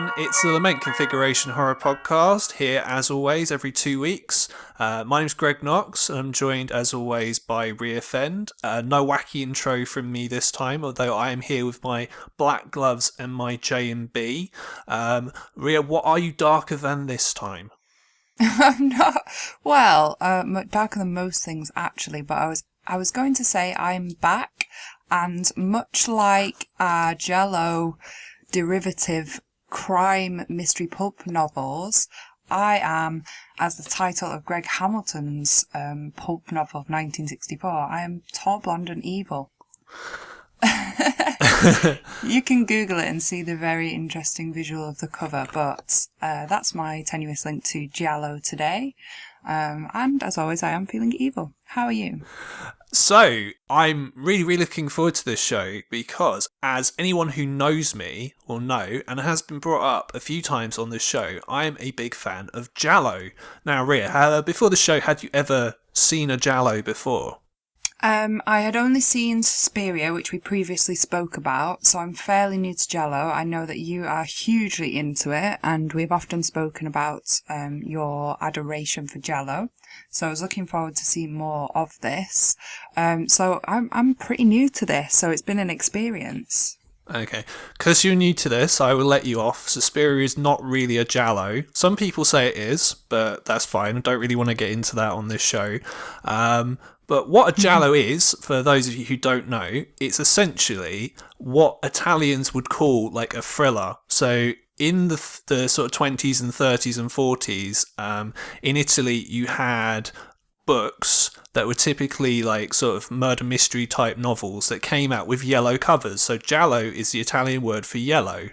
everyone. It's the Lament Configuration horror podcast here, as always, every 2 weeks. My name's Greg Knox, and I'm joined, as always, by Rhea Fend. No wacky intro from me this time, although I am here with my black gloves and my J&B. Rhea, what are you darker than this time? I'm not. Well, darker than most things, actually, but I was going to say I'm back, and much like giallo derivative crime mystery pulp novels, I am, as the title of Greg Hamilton's pulp novel of 1964, I am tall, blonde and evil. You can Google it and see the very interesting visual of the cover, but that's my tenuous link to giallo today. And as always, I am feeling evil. How are you? So, I'm really looking forward to this show because, as anyone who knows me will know, and has been brought up a few times on this show, I am a big fan of giallo. Now, Rhea, before the show, had you ever seen a giallo before? I had only seen Suspiria, which we previously spoke about, so I'm fairly new to giallo. I know that you are hugely into it, and we've often spoken about your adoration for giallo. So I was looking forward to seeing more of this. So I'm pretty new to this, so it's been an experience. Okay, because you're new to this, I will let you off. Suspiria is not really a giallo. Some people say it is, but that's fine. I don't really want to get into that on this show. But what a giallo is, for those of you who don't know, it's essentially what Italians would call like a thriller. So in the sort of 20s and 30s and 40s, in Italy, you had books that were typically like sort of murder mystery type novels that came out with yellow covers. So giallo is the Italian word for yellow.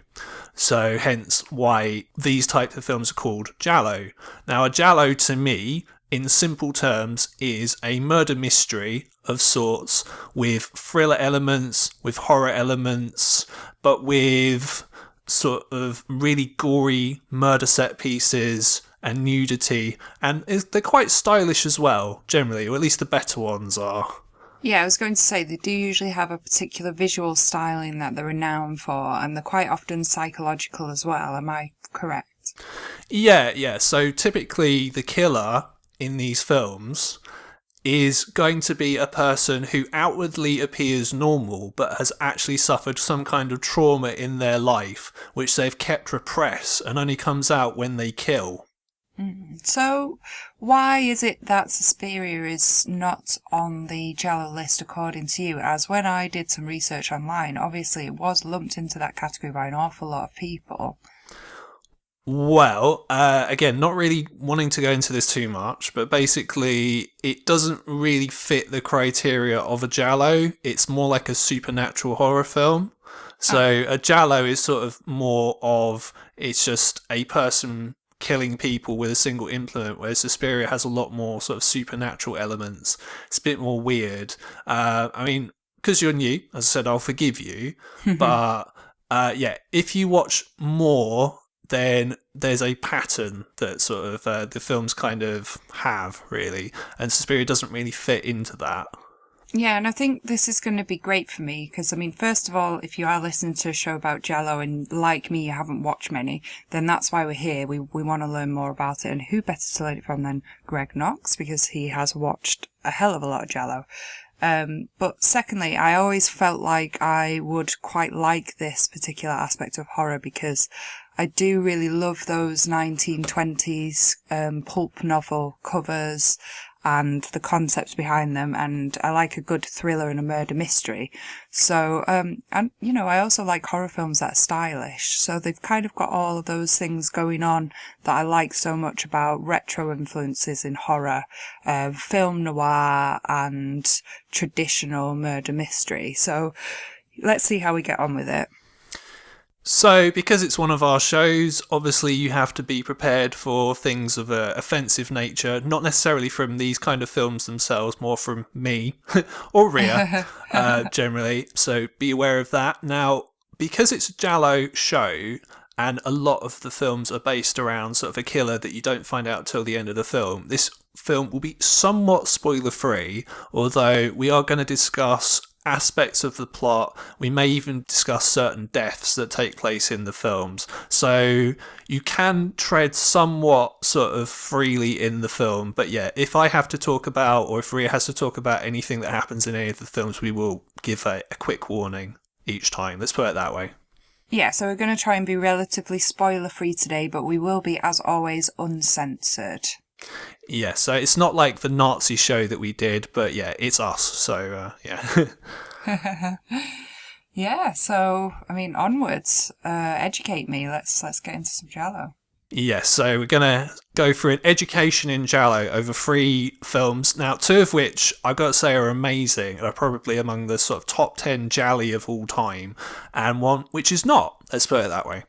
So hence why these types of films are called giallo. Now, a giallo to me, in simple terms, is a murder mystery of sorts with thriller elements, with horror elements, but with sort of really gory murder set pieces and nudity, and they're quite stylish as well, generally, or at least the better ones are. Yeah, I was going to say they do usually have a particular visual styling that they're renowned for, and they're quite often psychological as well. Am I correct? Yeah. So typically the killer in these films is going to be a person who outwardly appears normal but has actually suffered some kind of trauma in their life which they've kept repressed and only comes out when they kill. So why is it that Suspiria is not on the giallo list according to you? As when I did some research online, obviously it was lumped into that category by an awful lot of people. Well, again, not really wanting to go into this too much, but basically it doesn't really fit the criteria of a giallo. It's more like a supernatural horror film. So a giallo is sort of more of, it's just a person killing people with a single implement, whereas Suspiria has a lot more sort of supernatural elements. It's a bit more weird. I mean, because you're new, as I said, I'll forgive you. But yeah, if you watch more, then there's a pattern that sort of the films kind of have, really, and Suspiria doesn't really fit into that. Yeah, and I think this is going to be great for me because, I mean, first of all, if you are listening to a show about giallo and like me, you haven't watched many, then that's why we're here. We want to learn more about it, and who better to learn it from than Greg Knox, because he has watched a hell of a lot of giallo. But secondly, I always felt like I would quite like this particular aspect of horror because I do really love those 1920s pulp novel covers and the concepts behind them, and I like a good thriller and a murder mystery. So, and you know, I also like horror films that are stylish, so they've kind of got all of those things going on that I like so much about retro influences in horror, film noir and traditional murder mystery. So let's see how we get on with it. So, because it's one of our shows, obviously you have to be prepared for things of an offensive nature, not necessarily from these kind of films themselves, more from me or Rhea, generally. So be aware of that. Now, because it's a giallo show, and a lot of the films are based around sort of a killer that you don't find out till the end of the film, this film will be somewhat spoiler free, although we are going to discuss aspects of the plot. We may even discuss certain deaths that take place in the films. So you can tread somewhat sort of freely in the film. But yeah, if I have to talk about, or if Ria has to talk about anything that happens in any of the films, we will give a quick warning each time. Let's put it that way. Yeah, so we're going to try and be relatively spoiler-free today, but we will be, as always, uncensored. Yeah, so it's not like the Nazi show that we did, but yeah, it's us. So yeah. Yeah, so I mean, onwards. Educate me. Let's get into some giallo. Yes, so we're going to go through an education in giallo over 3 films. Now, 2 of which I've got to say are amazing and are probably among the sort of top 10 gialli of all time, and one which is not. Let's put it that way.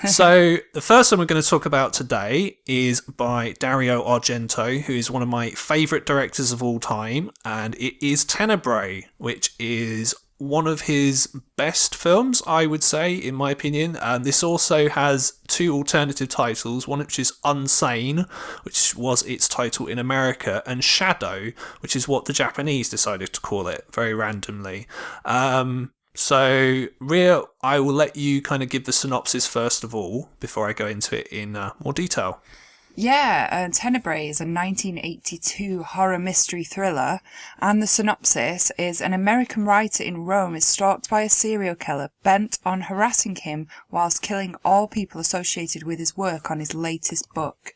So the first one we're going to talk about today is by Dario Argento, who is one of my favourite directors of all time, and it is Tenebrae, which is one of his best films, I would say, in my opinion. And this also has 2 alternative titles, one which is Unsane, which was its title in America, and Shadow, which is what the Japanese decided to call it, very randomly. So, Ria, I will let you kind of give the synopsis first of all, before I go into it in more detail. Yeah, Tenebrae is a 1982 horror mystery thriller, and the synopsis is an American writer in Rome is stalked by a serial killer bent on harassing him whilst killing all people associated with his work on his latest book.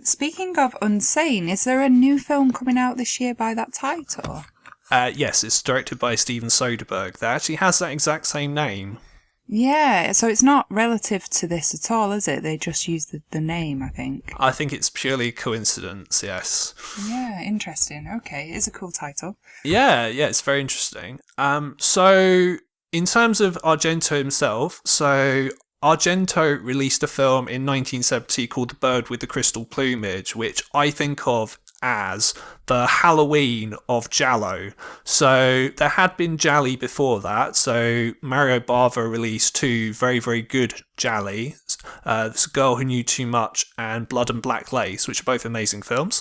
Speaking of Unsane, is there a new film coming out this year by that title? Yes, it's directed by Steven Soderbergh. That actually has that exact same name. Yeah, so it's not relative to this at all, is it? They just use the name, I think. I think it's purely coincidence, yes. Yeah, interesting. Okay, it's a cool title. Yeah, it's very interesting. So in terms of Argento himself, so Argento released a film in 1970 called The Bird with the Crystal Plumage, which I think of as the Halloween of giallo. So there had been gialli before that. So Mario Bava released 2 very, very good gialli. This Girl Who Knew Too Much and Blood and Black Lace, which are both amazing films.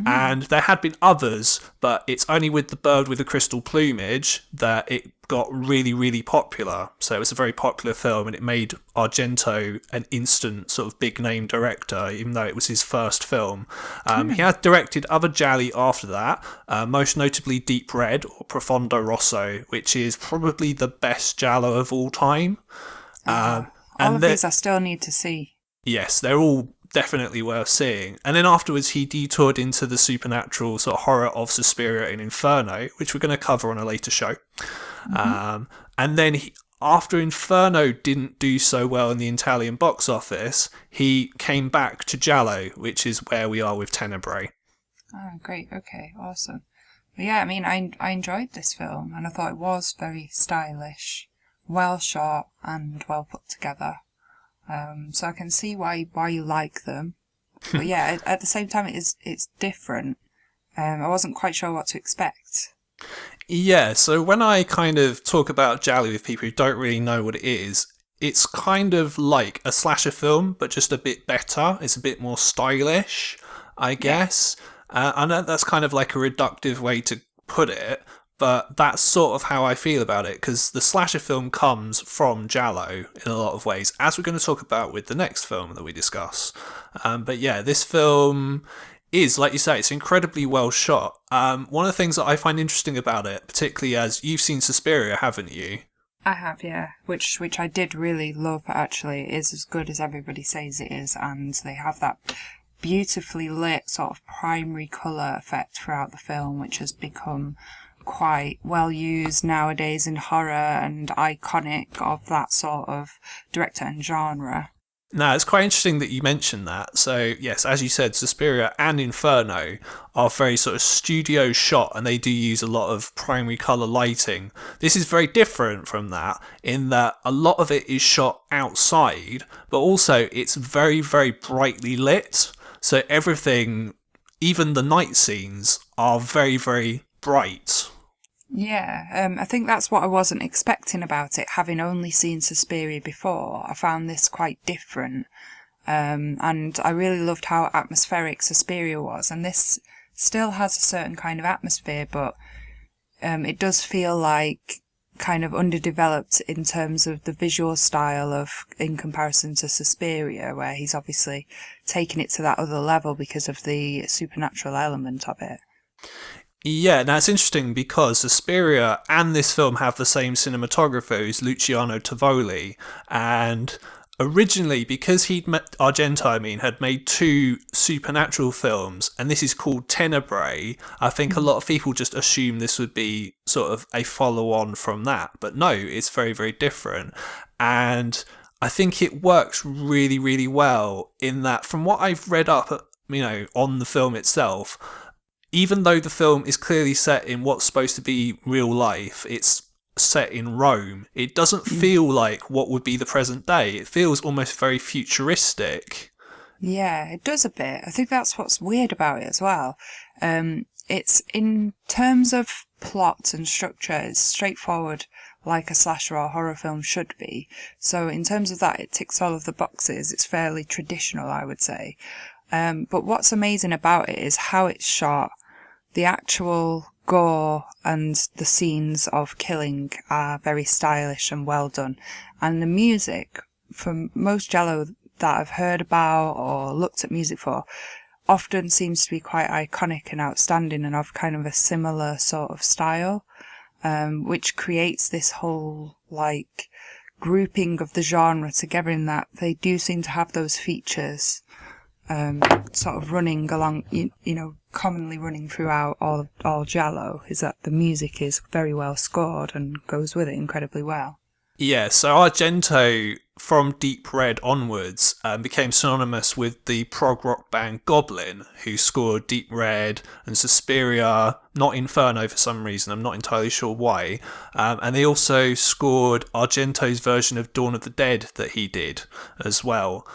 And there had been others, but it's only with The Bird with the Crystal Plumage that it got really, really popular. So it was a very popular film, and it made Argento an instant sort of big name director, even though it was his first film. He had directed other gialli after that, most notably Deep Red or Profondo Rosso, which is probably the best giallo of all time. All of these I still need to see. Yes, they're all definitely worth seeing. And then afterwards he detoured into the supernatural sort of horror of Suspiria and Inferno, which we're going to cover on a later show. And then after Inferno didn't do so well in the Italian box office, he came back to giallo, which is where we are with Tenebrae. Oh, great. Okay, awesome. But yeah, I mean, I enjoyed this film, and I thought it was very stylish, well shot, and well put together. So I can see why you like them. But yeah, at the same time, it's different. I wasn't quite sure what to expect. Yeah, so when I kind of talk about giallo with people who don't really know what it is, it's kind of like a slasher film, but just a bit better. It's a bit more stylish, I guess. I know that's kind of like a reductive way to put it, but that's sort of how I feel about it, because the slasher film comes from giallo in a lot of ways, as we're going to talk about with the next film that we discuss. But yeah, this film is, like you say, it's incredibly well shot. One of the things that I find interesting about it, particularly as you've seen Suspiria, haven't you? I have, yeah. Which I did really love, actually. It is as good as everybody says it is, and they have that beautifully lit sort of primary colour effect throughout the film, which has become quite well used nowadays in horror and iconic of that sort of director and genre. Now, it's quite interesting that you mentioned that. So, yes, as you said, Suspiria and Inferno are very sort of studio shot, and they do use a lot of primary colour lighting. This is very different from that, in that a lot of it is shot outside, but also it's very, very brightly lit. So everything, even the night scenes, are very, very bright. Yeah, I think that's what I wasn't expecting about it, having only seen Suspiria before. I found this quite different, and I really loved how atmospheric Suspiria was, and this still has a certain kind of atmosphere, but it does feel like kind of underdeveloped in terms of the visual style in comparison to Suspiria, where he's obviously taken it to that other level because of the supernatural element of it. Yeah, now it's interesting because Suspiria and this film have the same cinematographer, who's Luciano Tovoli, and originally, because Argento, had made two supernatural films, and this is called Tenebrae, I think a lot of people just assume this would be sort of a follow-on from that, but no, it's very, very different, and I think it works really, really well in that, from what I've read up, on the film itself, even though the film is clearly set in what's supposed to be real life, it's set in Rome. It doesn't feel like what would be the present day. It feels almost very futuristic. Yeah, it does a bit. I think that's what's weird about it as well. It's in terms of plot and structure, it's straightforward like a slasher or horror film should be. So in terms of that, it ticks all of the boxes. It's fairly traditional, I would say. But what's amazing about it is how it's shot. The actual gore and the scenes of killing are very stylish and well done. And the music, for most giallo that I've heard about or looked at music for, often seems to be quite iconic and outstanding and of kind of a similar sort of style, which creates this whole, like, grouping of the genre together in that they do seem to have those features sort of running along, commonly running throughout all giallo, is that the music is very well scored and goes with it incredibly well. Yeah, so Argento, from Deep Red onwards, became synonymous with the prog rock band Goblin, who scored Deep Red and Suspiria, not Inferno for some reason, I'm not entirely sure why, and they also scored Argento's version of Dawn of the Dead that he did as well.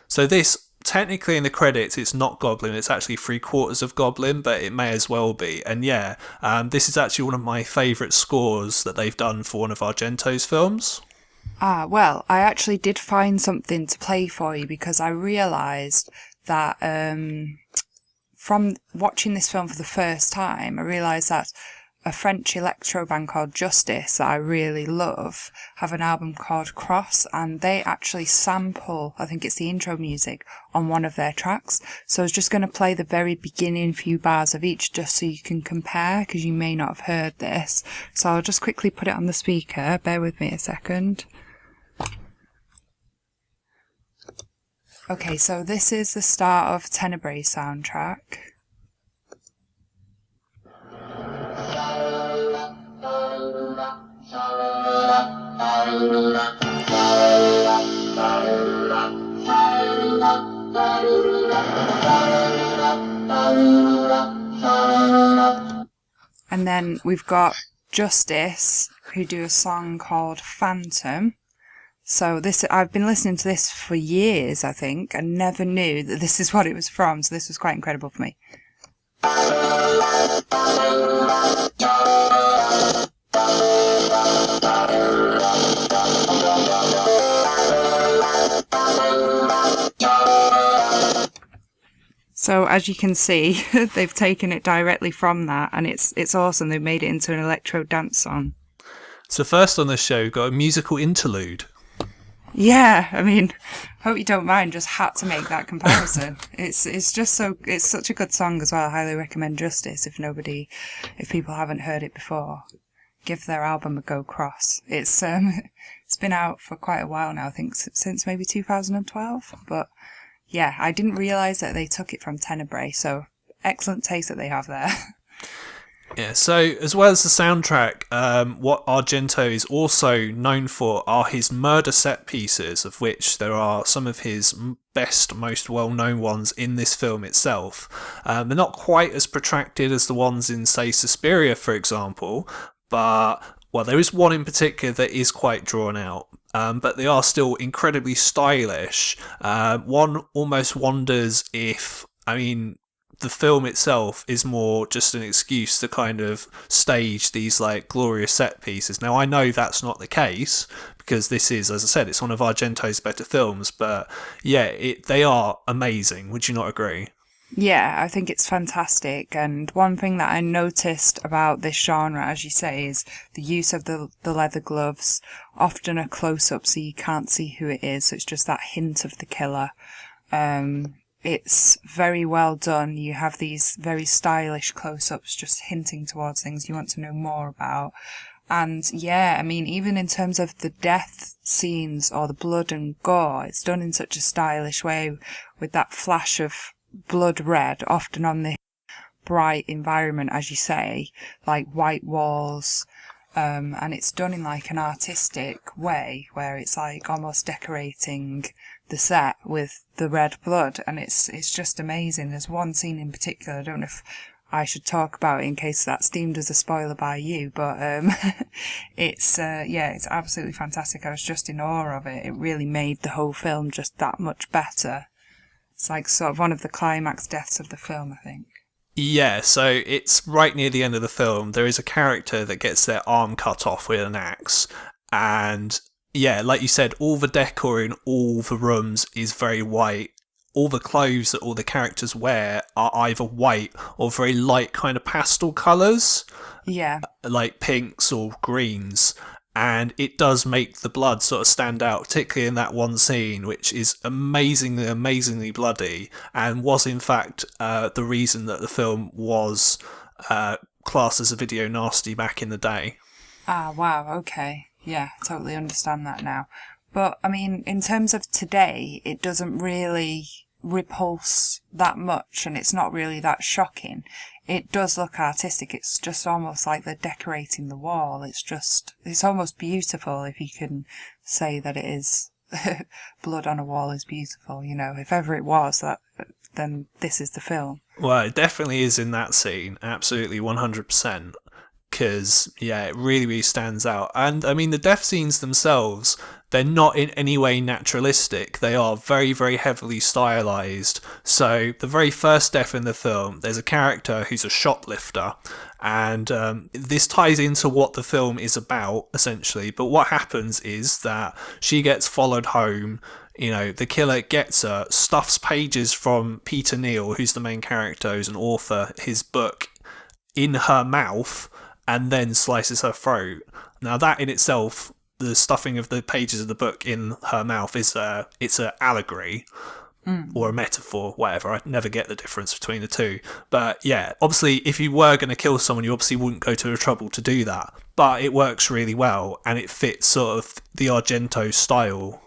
So this, technically in the credits, it's not Goblin, it's actually 3/4 of Goblin, but it may as well be. And yeah, this is actually one of my favourite scores that they've done for one of Argento's films. Well, I actually did find something to play for you because I realised that from watching this film for the first time, I realised that a French electro band called Justice that I really love have an album called Cross, and they actually sample, I think it's the intro music, on one of their tracks. So I was just going to play the very beginning few bars of each just so you can compare, because you may not have heard this. So I'll just quickly put it on the speaker. Bear with me a second. Okay, so this is the start of Tenebrae soundtrack. And then we've got Justice, who do a song called Phantom. So this, I've been listening to this for years, I think, and never knew that this is what it was from, so this was quite incredible for me. So as you can see, they've taken it directly from that, and it's awesome. They've made it into an electro dance song. So first on this show, we've got a musical interlude. Yeah, I mean, hope you don't mind, just had to make that comparison. It's such a good song as well. I highly recommend Justice if people haven't heard it before. Give their album a go, Cross. It's been out for quite a while now, I think since maybe 2012, but yeah, I didn't realise that they took it from Tenebrae, so excellent taste that they have there. Yeah, so as well as the soundtrack, what Argento is also known for are his murder set pieces, of which there are some of his best, most well-known ones in this film itself. They're not quite as protracted as the ones in, say, Suspiria, for example, but, well, there is one in particular that is quite drawn out. But they are still incredibly stylish. One almost wonders if, the film itself is more just an excuse to kind of stage these like glorious set pieces. Now I know that's not the case because this is, as I said, it's one of Argento's better films, but yeah, they are amazing. Would you not agree? Yeah, I think it's fantastic. And one thing that I noticed about this genre, as you say, is the use of the leather gloves, often a close up so you can't see who it is. So it's just that hint of the killer. It's very well done. You have these very stylish close ups just hinting towards things you want to know more about. And yeah, I mean, even in terms of the death scenes or the blood and gore, it's done in such a stylish way with that flash of blood red, often on the bright environment, as you say, like white walls. And it's done in like an artistic way where it's like almost decorating the set with the red blood, and it's just amazing. There's one scene in particular, I don't know if I should talk about it in case that's deemed as a spoiler by you, but it's it's absolutely fantastic. I was just in awe of it. It really made the whole film just that much better. It's like sort of one of the climax deaths of the film, I think. Yeah, so it's right near the end of the film. There is a character that gets their arm cut off with an axe. And yeah, like you said, all the decor in all the rooms is very white. All the clothes that all the characters wear are either white or very light kind of pastel colours, Yeah. like pinks or greens. And it does make the blood sort of stand out, particularly in that one scene, which is amazingly, amazingly bloody, and was in fact the reason that the film was classed as a video nasty back in the day. Ah, wow, okay. Yeah, totally understand that now. But, I mean, in terms of today, it doesn't really repulse that much, and it's not really that shocking. It does look artistic. It's just almost like they're decorating the wall. It's almost beautiful, if you can say that it is. Blood on a wall is beautiful, you know. If ever it was, then this is the film. Well, it definitely is in that scene, absolutely 100%. Because yeah, it really, really stands out. And I mean, the death scenes themselves, they're not in any way naturalistic. They are very, very heavily stylized. So the very first death in the film, there's a character who's a shoplifter, and this ties into what the film is about essentially. But what happens is that she gets followed home. You know, the killer gets her, stuffs pages from Peter Neal, who's the main character, who's an author, his book, in her mouth, and then slices her throat. Now that in itself, the stuffing of the pages of the book in her mouth it's a allegory or a metaphor, whatever. I never get the difference between the two. But yeah, obviously if you were going to kill someone, you obviously wouldn't go to the trouble to do that. But it works really well, and it fits sort of the Argento style.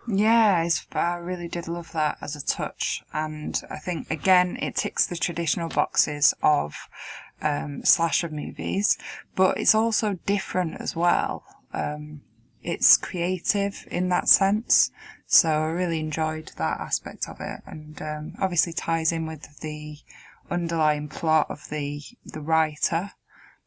Yeah, I really did love that as a touch. And I think, again, it ticks the traditional boxes of slasher movies, but it's also different as well. It's creative in that sense, so I really enjoyed that aspect of it, and obviously ties in with the underlying plot of the writer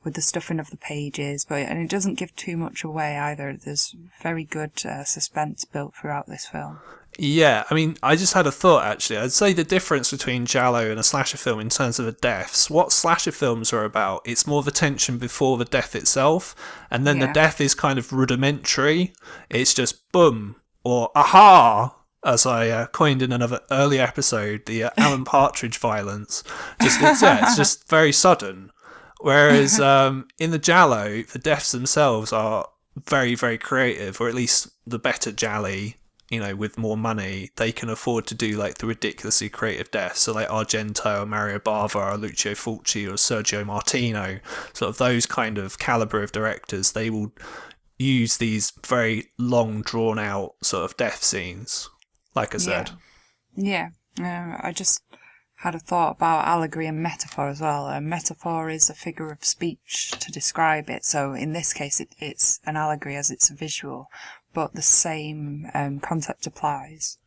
with the stuffing of the pages, and it doesn't give too much away either. There's very good suspense built throughout this film. Yeah, I mean, I just had a thought actually. I'd say the difference between giallo and a slasher film in terms of the deaths, what slasher films are about, it's more the tension before the death itself, and then the Yeah. death is kind of rudimentary. It's just boom or aha, as I coined in another early episode, the Alan Partridge violence. It's just very sudden. Whereas in the giallo, the deaths themselves are very, very creative, or at least the better gialli, you know, with more money, they can afford to do like the ridiculously creative deaths. So like Argento or Mario Bava or Lucio Fulci or Sergio Martino, sort of those kind of caliber of directors, they will use these very long drawn out sort of death scenes, like I said. Yeah. I just had a thought about allegory and metaphor as well. A metaphor is a figure of speech to describe it. So in this case, it's an allegory as it's a visual, but the same concept applies.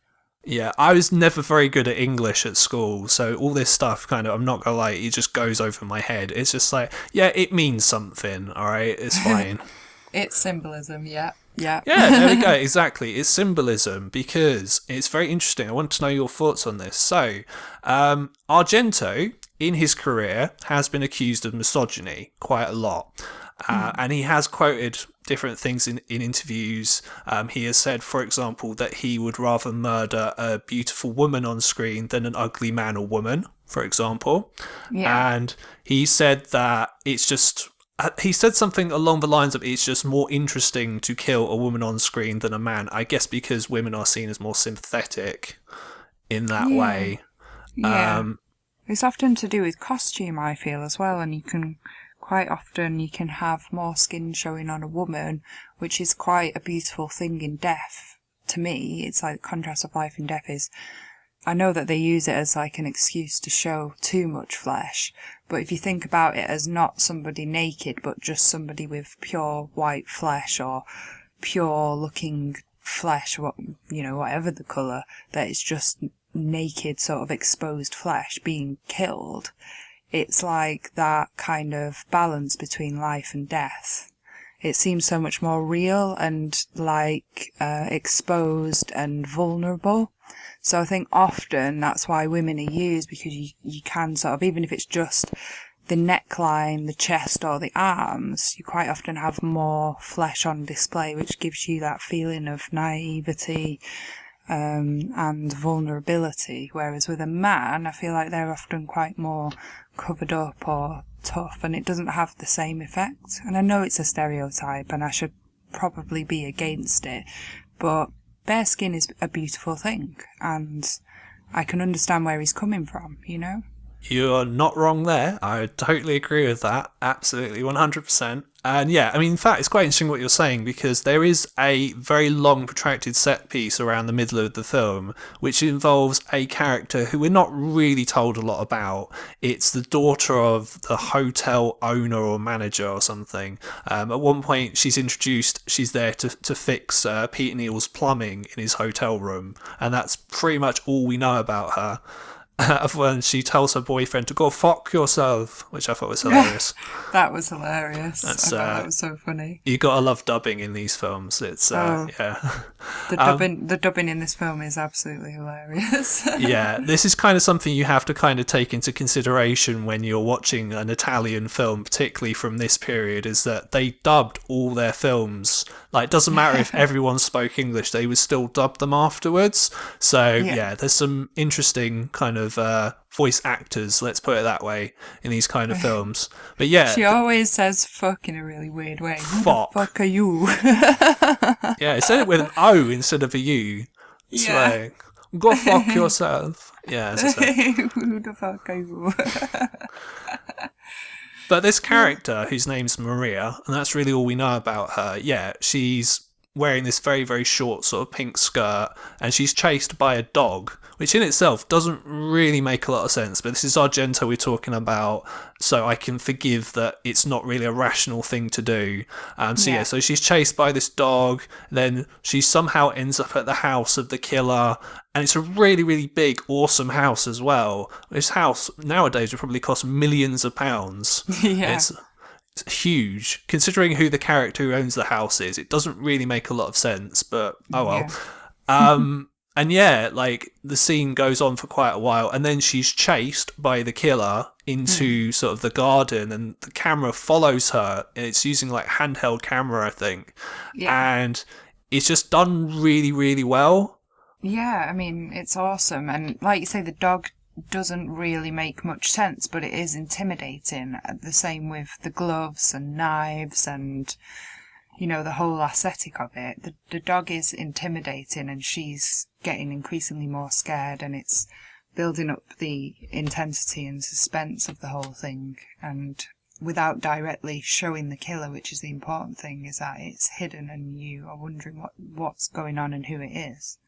Yeah, I was never very good at English at school, so all this stuff kind of, I'm not gonna lie, it just goes over my head. It's just like, yeah, it means something, alright, it's fine. It's symbolism, yeah. Yeah. Yeah, there we go, exactly. It's symbolism, because it's very interesting. I want to know your thoughts on this. So, Argento, in his career, has been accused of misogyny quite a lot. And he has quoted different things in interviews. He has said, for example, that he would rather murder a beautiful woman on screen than an ugly man or woman, for example. Yeah. And he said that it's just. He said something along the lines of it's just more interesting to kill a woman on screen than a man. I guess because women are seen as more sympathetic in that Yeah. way. Yeah. It's often to do with costume, I feel, as well, and quite often you can have more skin showing on a woman, which is quite a beautiful thing in death. To me, it's like the contrast of life and death is, I know that they use it as like an excuse to show too much flesh, but if you think about it as not somebody naked, but just somebody with pure white flesh or pure looking flesh, whatever the colour, that it's just naked sort of exposed flesh being killed, it's like that kind of balance between life and death. It seems so much more real and like exposed and vulnerable. So I think often that's why women are used, because you can sort of, even if it's just the neckline, the chest or the arms, you quite often have more flesh on display, which gives you that feeling of naivety and vulnerability. Whereas with a man, I feel like they're often quite more covered up or tough, and it doesn't have the same effect. And I know it's a stereotype and I should probably be against it, but bare skin is a beautiful thing, and I can understand where he's coming from, you know? You're not wrong there. I totally agree with that. Absolutely, 100%. And yeah, I mean, in fact, it's quite interesting what you're saying, because there is a very long, protracted set piece around the middle of the film, which involves a character who we're not really told a lot about. It's the daughter of the hotel owner or manager or something. At one point, she's introduced, she's there to fix Peter Neal's plumbing in his hotel room, and that's pretty much all we know about her. When she tells her boyfriend to go fuck yourself, which I thought was hilarious. That was hilarious. I That's thought that was so funny. You gotta love dubbing in these films. It's yeah. The dubbing in this film is absolutely hilarious. Yeah, this is kind of something you have to kind of take into consideration when you're watching an Italian film, particularly from this period, is that they dubbed all their films. Like, it doesn't matter if everyone spoke English, they would still dub them afterwards. So yeah, there's some interesting kind of voice actors, let's put it that way, in these kind of films. But yeah, She always says fuck in a really weird way. Fuck. Who the fuck are you? Yeah, it said it with an O instead of a U. It's like, go fuck yourself. Yeah, as I said. Who the fuck are you? But this character, whose name's Maria, and that's really all we know about her, yeah, she's wearing this very, very short sort of pink skirt, and she's chased by a dog, which in itself doesn't really make a lot of sense, but this is Argento we're talking about, so I can forgive that it's not really a rational thing to do. So she's chased by this dog, then she somehow ends up at the house of the killer, and it's a really, really big, awesome house as well. This house nowadays would probably cost millions of pounds. Yeah. It's huge. Considering who the character who owns the house is, it doesn't really make a lot of sense, but oh well. Yeah. And yeah, like, the scene goes on for quite a while, and then she's chased by the killer into sort of the garden, and the camera follows her, and it's using like handheld camera, I think. Yeah. And it's just done really, really well. Yeah, I mean, it's awesome. And like you say, the dog doesn't really make much sense, but it is intimidating. The same with the gloves and knives and, you know, the whole aesthetic of it. The dog is intimidating, and she's getting increasingly more scared, and it's building up the intensity and suspense of the whole thing. And without directly showing the killer, which is the important thing, is that it's hidden and you are wondering what's going on and who it is.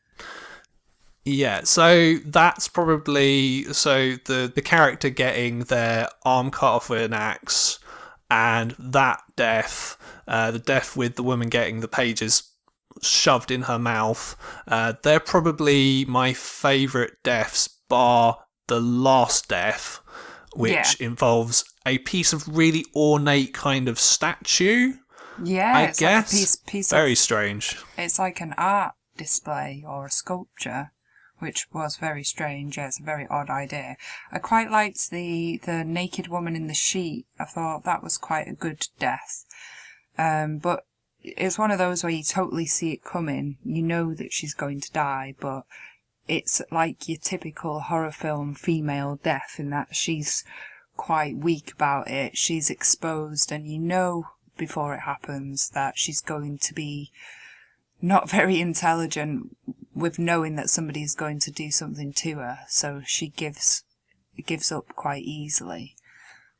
Yeah, so that's probably the character getting their arm cut off with an axe, and that death, the death with the woman getting the pages shoved in her mouth, they're probably my favourite deaths, bar the last death, which involves a piece of really ornate kind of statue. Yeah, I it's guess. like a piece very of, strange. It's like an art display or a sculpture, which was very strange. Yeah, it's a very odd idea. I quite liked the naked woman in the sheet. I thought that was quite a good death. But it's one of those where you totally see it coming. You know that she's going to die, but it's like your typical horror film female death in that she's quite weak about it. She's exposed, and you know before it happens that she's going to be not very intelligent with knowing that somebody is going to do something to her. So she gives up quite easily.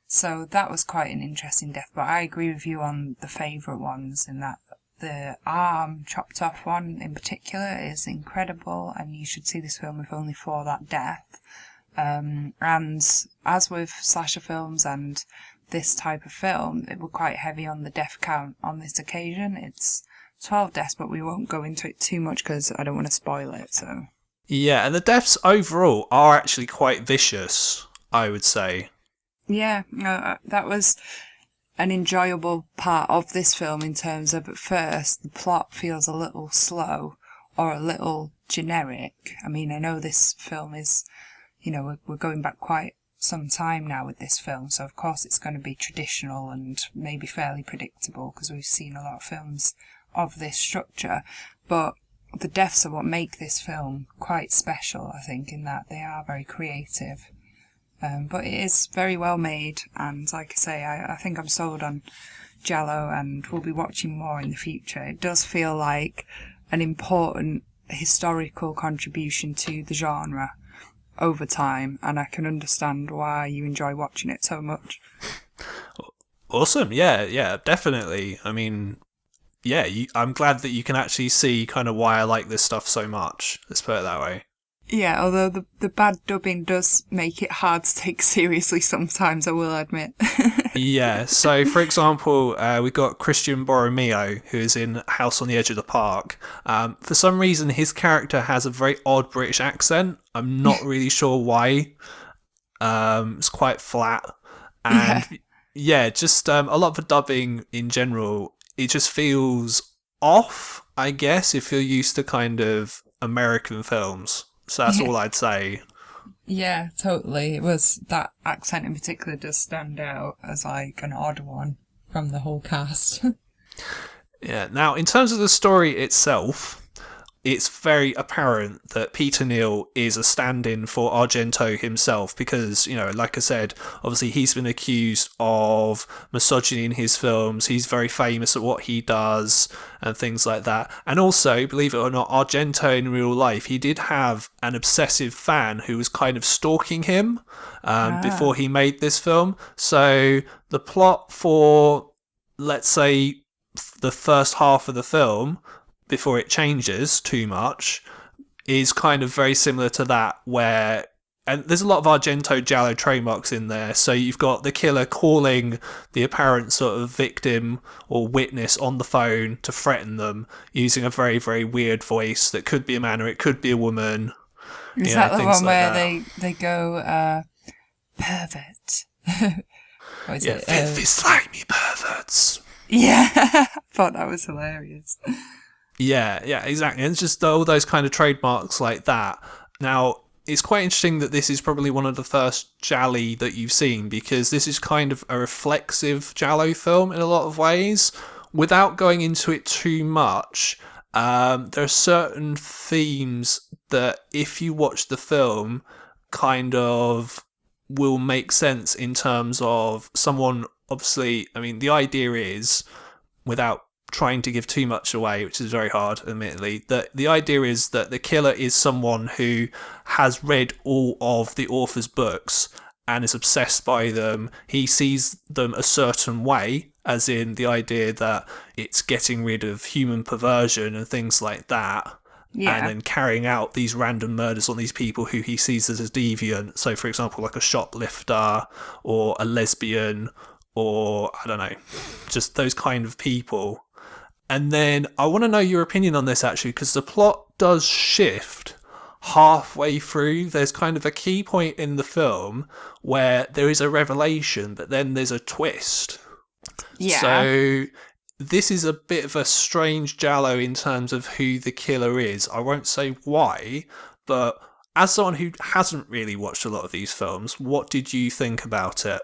So that was quite an interesting death, but I agree with you on the favourite ones in that the arm chopped off one in particular is incredible, and you should see this film if only for that death. And as with slasher films and this type of film, it was quite heavy on the death count on this occasion. It's 12 deaths, but we won't go into it too much because I don't want to spoil it. So Yeah, and the deaths overall are actually quite vicious, I would say. yeah, that was an enjoyable part of this film in terms of, at first, the plot feels a little slow or a little generic. I mean, I know this film is, we're going back quite some time now with this film, so of course it's going to be traditional and maybe fairly predictable because we've seen a lot of films of this structure, but the deaths are what make this film quite special, I think, in that they are very creative. But it is very well made, and like I say, I think I'm sold on giallo, and we'll be watching more in the future. It does feel like an important historical contribution to the genre over time, and I can understand why you enjoy watching it so much. Awesome, yeah, definitely. I mean, yeah, I'm glad that you can actually see kind of why I like this stuff so much. Let's put it that way. Yeah, although the bad dubbing does make it hard to take seriously sometimes, I will admit. Yeah, so for example, we've got Christian Borromeo, who is in House on the Edge of the Park. For some reason, his character has a very odd British accent. I'm not really sure why. It's quite flat. And yeah, just a lot of the dubbing in general, it just feels off, I guess, if you're used to kind of American films. So that's all I'd say. Yeah, totally. It was that accent in particular does stand out as like an odd one from the whole cast. Yeah. Now, in terms of the story itself, it's very apparent that Peter Neal is a stand-in for Argento himself because, like I said, obviously he's been accused of misogyny in his films. He's very famous at what he does and things like that. And also, believe it or not, Argento in real life, he did have an obsessive fan who was kind of stalking him before he made this film. So the plot for, let's say, the first half of the film, before it changes too much, is kind of very similar to that, where, and there's a lot of Argento giallo trademarks in there. So you've got the killer calling the apparent sort of victim or witness on the phone to threaten them using a very, very weird voice that could be a man or it could be a woman. Is that the one where they go, pervert? What is it? Filthy, slimy perverts. Yeah, I thought that was hilarious. Yeah, exactly. And it's just all those kind of trademarks like that. Now, it's quite interesting that this is probably one of the first gialli that you've seen, because this is kind of a reflexive giallo film in a lot of ways. Without going into it too much, there are certain themes that, if you watch the film, kind of will make sense in terms of someone, obviously, I mean, the idea is, without trying to give too much away, which is very hard, admittedly, that the idea is that the killer is someone who has read all of the author's books and is obsessed by them. He sees them a certain way, as in the idea that it's getting rid of human perversion and things like that. Yeah. And then carrying out these random murders on these people who he sees as deviant. So, for example, like a shoplifter or a lesbian, or I don't know, just those kind of people. And then I want to know your opinion on this, actually, because the plot does shift halfway through. There's kind of a key point in the film where there is a revelation, but then there's a twist. Yeah. So this is a bit of a strange giallo in terms of who the killer is. I won't say why, but as someone who hasn't really watched a lot of these films, what did you think about it?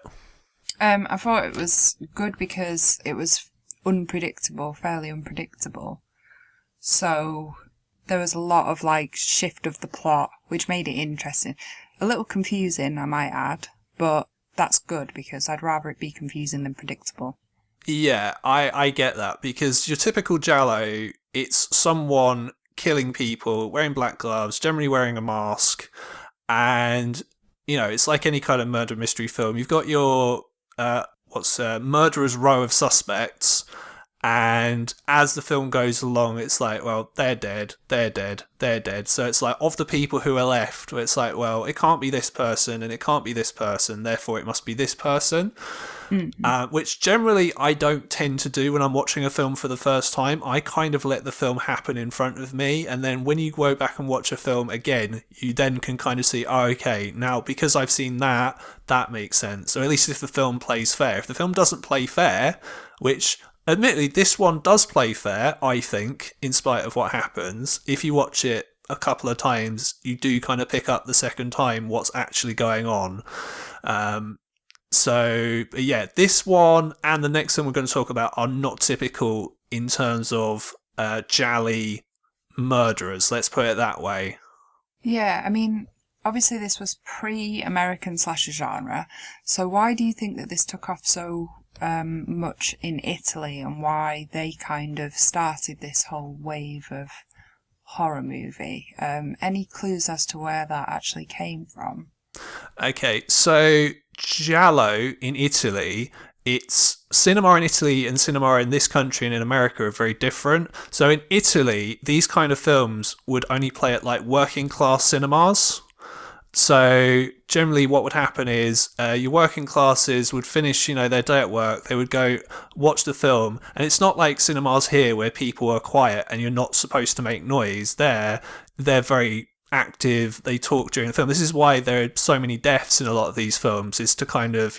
I thought it was good because it was fairly unpredictable. So there was a lot of like shift of the plot, which made it interesting. A little confusing, I might add, but that's good because I'd rather it be confusing than predictable. Yeah, I get that because your typical giallo, it's someone killing people, wearing black gloves, generally wearing a mask, and it's like any kind of murder mystery film. You've got your murderer's row of suspects, and as the film goes along, it's like, well, they're dead, they're dead, they're dead. So it's like, of the people who are left, it's like, well, it can't be this person and it can't be this person, therefore it must be this person. Which generally I don't tend to do when I'm watching a film for the first time. I kind of let the film happen in front of me, and then when you go back and watch a film again, you then can kind of see, oh, okay, now because I've seen that, that makes sense. Or at least if the film plays fair. If the film doesn't play fair, which admittedly this one does play fair, I think, in spite of what happens, if you watch it a couple of times, you do kind of pick up the second time what's actually going on. So, yeah, this one and the next one we're going to talk about are not typical in terms of jolly murderers, let's put it that way. Yeah, I mean, obviously this was pre-American slasher genre, so why do you think that this took off so much in Italy, and why they kind of started this whole wave of horror movie? Any clues as to where that actually came from? Okay, so giallo in Italy, it's cinema in Italy and cinema in this country and in America are very different. So in Italy, these kind of films would only play at like working class cinemas. So generally what would happen is your working classes would finish, their day at work. They would go watch the film. And it's not like cinemas here where people are quiet and you're not supposed to make noise. They're very active. They talk during the film. This is why there are so many deaths in a lot of these films, is to kind of,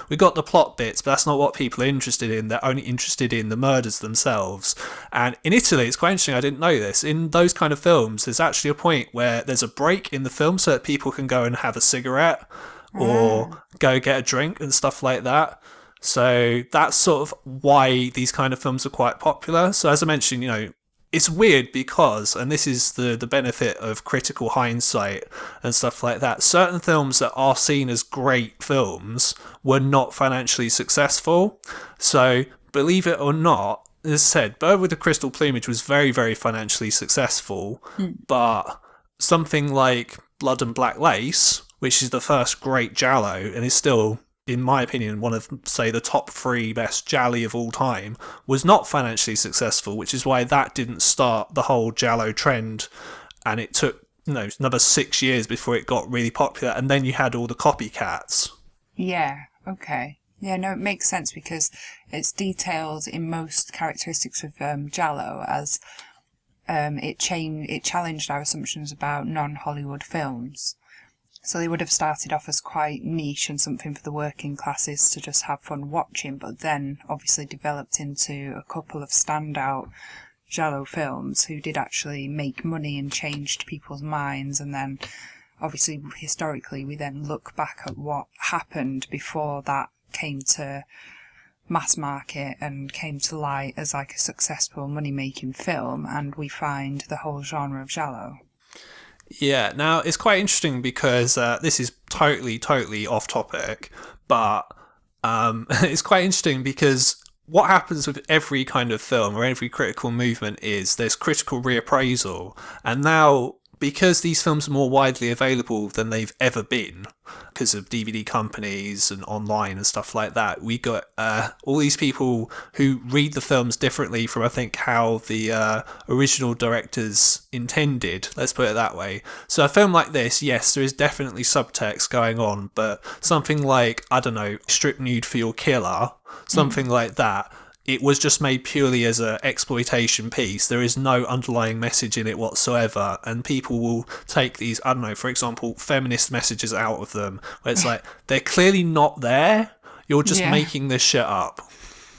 we got the plot bits, but that's not what people are interested in. They're only interested in the murders themselves. And in Italy, it's quite interesting, I didn't know this, in those kind of films there's actually a point where there's a break in the film so that people can go and have a cigarette or go get a drink and stuff like that. So that's sort of why these kind of films are quite popular. So as I mentioned, it's weird because, and this is the benefit of critical hindsight and stuff like that, certain films that are seen as great films were not financially successful. So, believe it or not, as I said, Bird with the Crystal Plumage was very, very financially successful, but something like Blood and Black Lace, which is the first great giallo and is still, in my opinion, one of, say, the top 3 best gialli of all time, was not financially successful, which is why that didn't start the whole giallo trend, and it took another 6 years before it got really popular, and then you had all the copycats. Yeah, okay. Yeah, no, it makes sense because it's detailed in most characteristics of giallo as it challenged our assumptions about non-Hollywood films. So they would have started off as quite niche and something for the working classes to just have fun watching, but then obviously developed into a couple of standout giallo films who did actually make money and changed people's minds. And then obviously historically we then look back at what happened before that came to mass market and came to light as like a successful money-making film, and we find the whole genre of giallo. Yeah, now it's quite interesting because this is totally off topic, but it's quite interesting because what happens with every kind of film or every critical movement is there's critical reappraisal, and now because these films are more widely available than they've ever been because of DVD companies and online and stuff like that, we got all these people who read the films differently from, I think, how the original directors intended, let's put it that way. So a film like this, yes, there is definitely subtext going on, but something like, I don't know, Strip Nude for Your Killer, something like that, it was just made purely as an exploitation piece. There is no underlying message in it whatsoever, and people will take these, I don't know, for example, feminist messages out of them, where it's like, they're clearly not there, you're just making this shit up.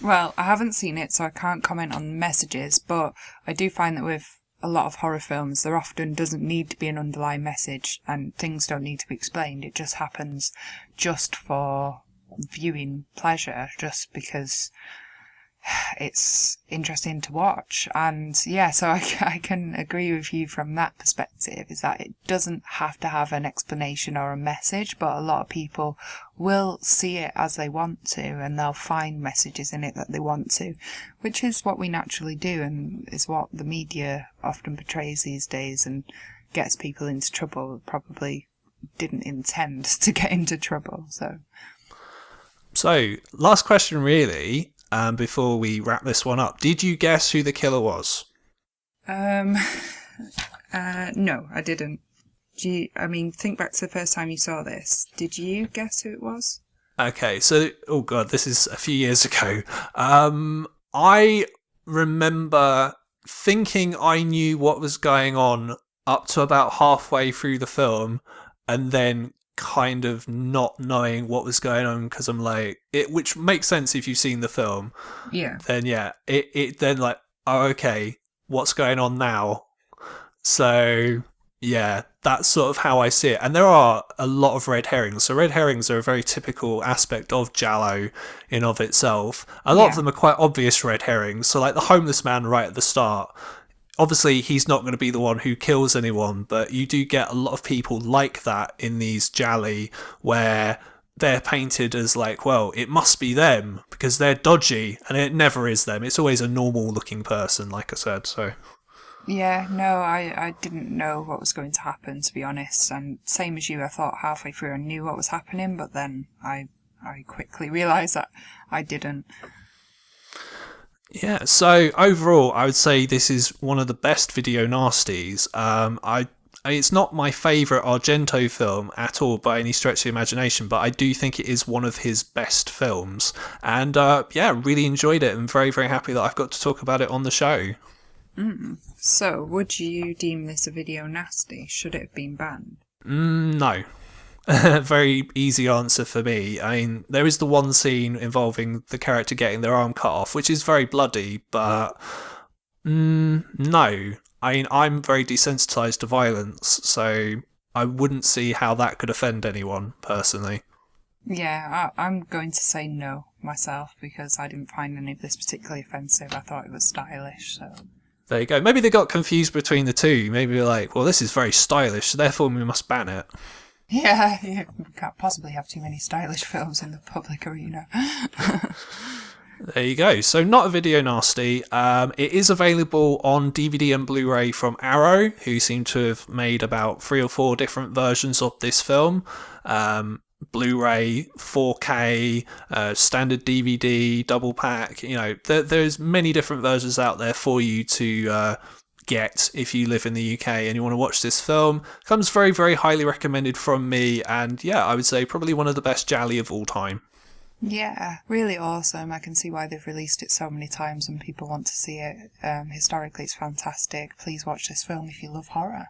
Well, I haven't seen it, so I can't comment on the messages, but I do find that with a lot of horror films, there often doesn't need to be an underlying message, and things don't need to be explained. It just happens just for viewing pleasure, just because it's interesting to watch. And yeah, so I can agree with you from that perspective, is that it doesn't have to have an explanation or a message, but a lot of people will see it as they want to, and they'll find messages in it that they want to, which is what we naturally do, and is what the media often portrays these days and gets people into trouble. Probably didn't intend to get into trouble. So, last question really, before we wrap this one up. Did you guess who the killer was? No, I didn't. Think back to the first time you saw this. Did you guess who it was? Okay, so, oh god, this is a few years ago. I remember thinking I knew what was going on up to about halfway through the film, and then kind of not knowing what was going on because I'm like, which makes sense if you've seen the film. Yeah. Then yeah, it then like, oh okay, what's going on now? So yeah, that's sort of how I see it. And there are a lot of red herrings. So red herrings are a very typical aspect of giallo in of itself. A lot of them are quite obvious red herrings. So like the homeless man right at the start, obviously he's not going to be the one who kills anyone, but you do get a lot of people like that in these gialli where they're painted as like, well, it must be them because they're dodgy, and it never is them. It's always a normal looking person, like I said. So yeah, no, I didn't know what was going to happen, to be honest, and same as you, I thought halfway through I knew what was happening, but then I quickly realised that I didn't. Yeah, so overall, I would say this is one of the best video nasties. It's not my favourite Argento film at all by any stretch of the imagination, but I do think it is one of his best films. And yeah, really enjoyed it and very, very happy that I've got to talk about it on the show. So, would you deem this a video nasty? Should it have been banned? No. Very easy answer for me. I mean, there is the one scene involving the character getting their arm cut off, which is very bloody, but no. I mean, I'm very desensitized to violence, so I wouldn't see how that could offend anyone, personally. Yeah, I'm going to say no myself, because I didn't find any of this particularly offensive. I thought it was stylish, so... There you go. Maybe they got confused between the two. Maybe they're like, well, this is very stylish, so therefore we must ban it. Yeah, we can't possibly have too many stylish films in the public arena. There you go. So not a video nasty. It is available on DVD and Blu-ray from Arrow, who seem to have made about 3 or 4 different versions of this film. Blu-ray, 4K, standard DVD, double pack. You know, there's many different versions out there for you to get if you live in the UK and you want to watch this film. Comes very, very highly recommended from me, and yeah, I would say probably one of the best gialli of all time. Yeah, really awesome. I can see why they've released it so many times and people want to see it. Historically, it's fantastic. Please watch this film if you love horror.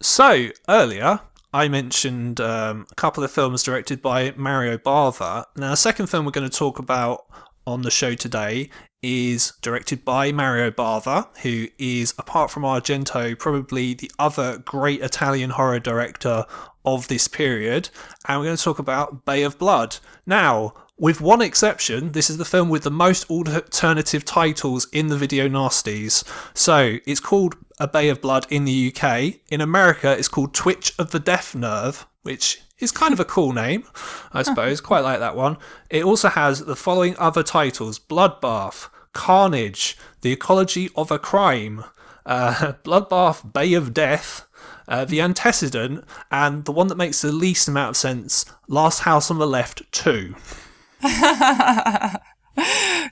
So, earlier, I mentioned a couple of films directed by Mario Bava. Now, the second film we're going to talk about on the show today is directed by Mario Bava, who is, apart from Argento, probably the other great Italian horror director of this period. And we're going to talk about Bay of Blood. Now, with one exception, this is the film with the most alternative titles in the video nasties. So, it's called A Bay of Blood in the UK. In America, it's called Twitch of the Death Nerve, which is kind of a cool name, I suppose. Quite like that one. It also has the following other titles: Bloodbath, Carnage, The Ecology of a Crime, Bloodbath, Bay of Death, The Antecedent, and the one that makes the least amount of sense, Last House on the Left 2.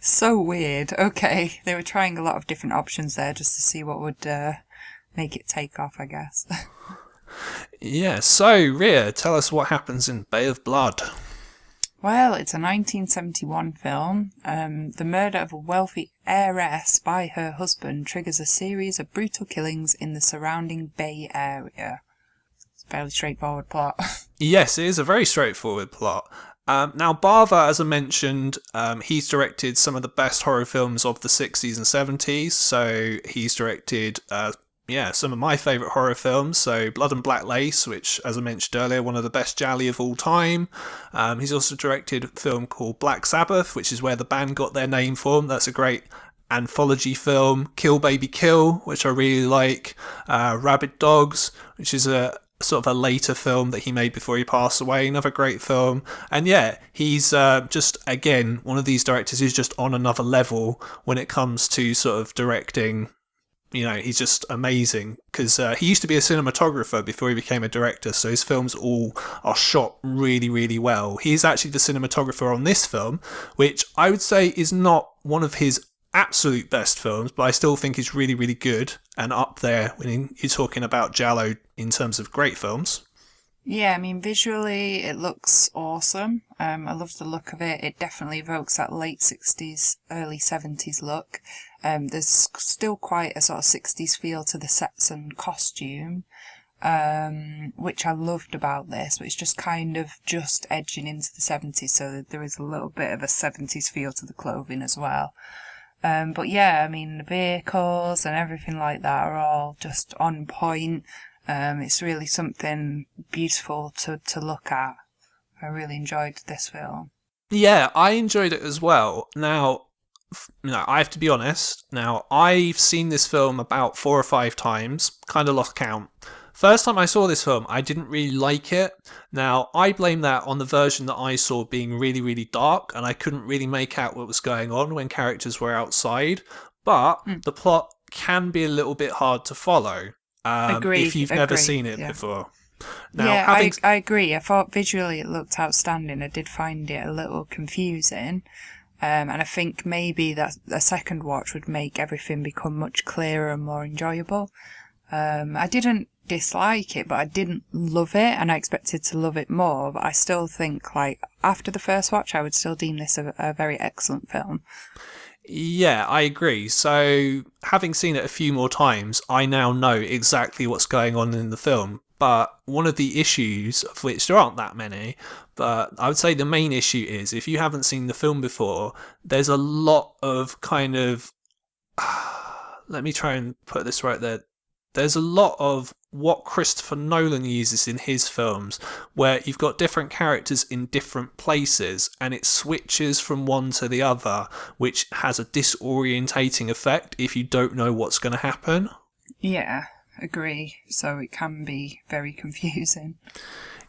So weird. Okay, they were trying a lot of different options there just to see what would make it take off, I guess. Yeah, so Rhea, tell us what happens in Bay of Blood. Well, it's a 1971 film. The murder of a wealthy heiress by her husband triggers a series of brutal killings in the surrounding Bay Area. It's a fairly straightforward plot. Yes, it is a very straightforward plot. Now, Bava, as I mentioned, he's directed some of the best horror films of the 60s and 70s. So he's directed yeah, some of my favourite horror films. So Blood and Black Lace, which, as I mentioned earlier, one of the best gialli of all time. He's also directed a film called Black Sabbath, which is where the band got their name from. That's a great anthology film. Kill Baby Kill, which I really like. Rabid Dogs, which is a sort of a later film that he made before he passed away. Another great film. And yeah, he's just, again, one of these directors who's just on another level when it comes to sort of directing. He's just amazing because he used to be a cinematographer before he became a director, so his films all are shot really, really well. He's actually the cinematographer on this film, which I would say is not one of his absolute best films, but I still think is really, really good and up there when you're talking about giallo in terms of great films. Yeah, I mean, visually it looks awesome. I love the look of it. It definitely evokes that late 60s, early 70s look. There's still quite a sort of 60s feel to the sets and costume, which I loved about this, but it's just kind of just edging into the 70s, so there is a little bit of a 70s feel to the clothing as well. But yeah, I mean, the vehicles and everything like that are all just on point. It's really something beautiful to look at. I really enjoyed this film. Yeah, I enjoyed it as well. Now, I have to be honest. Now, I've seen this film about 4 or 5 times, kind of lost count. First time I saw this film, I didn't really like it. Now, I blame that on the version that I saw being really, really dark, and I couldn't really make out what was going on when characters were outside. But the plot can be a little bit hard to follow if you've never seen it before. Now, yeah, I agree. I thought visually it looked outstanding. I did find it a little confusing. And I think maybe that a second watch would make everything become much clearer and more enjoyable. I didn't dislike it, but I didn't love it, and I expected to love it more. But I still think, like, after the first watch, I would still deem this a very excellent film. Yeah, I agree. So, having seen it a few more times, I now know exactly what's going on in the film. But one of the issues, of which there aren't that many, but I would say the main issue is if you haven't seen the film before, there's a lot of kind of. Let me try and put this right there. There's a lot of what Christopher Nolan uses in his films, where you've got different characters in different places and it switches from one to the other, which has a disorientating effect if you don't know what's going to happen. Yeah, agree. So it can be very confusing.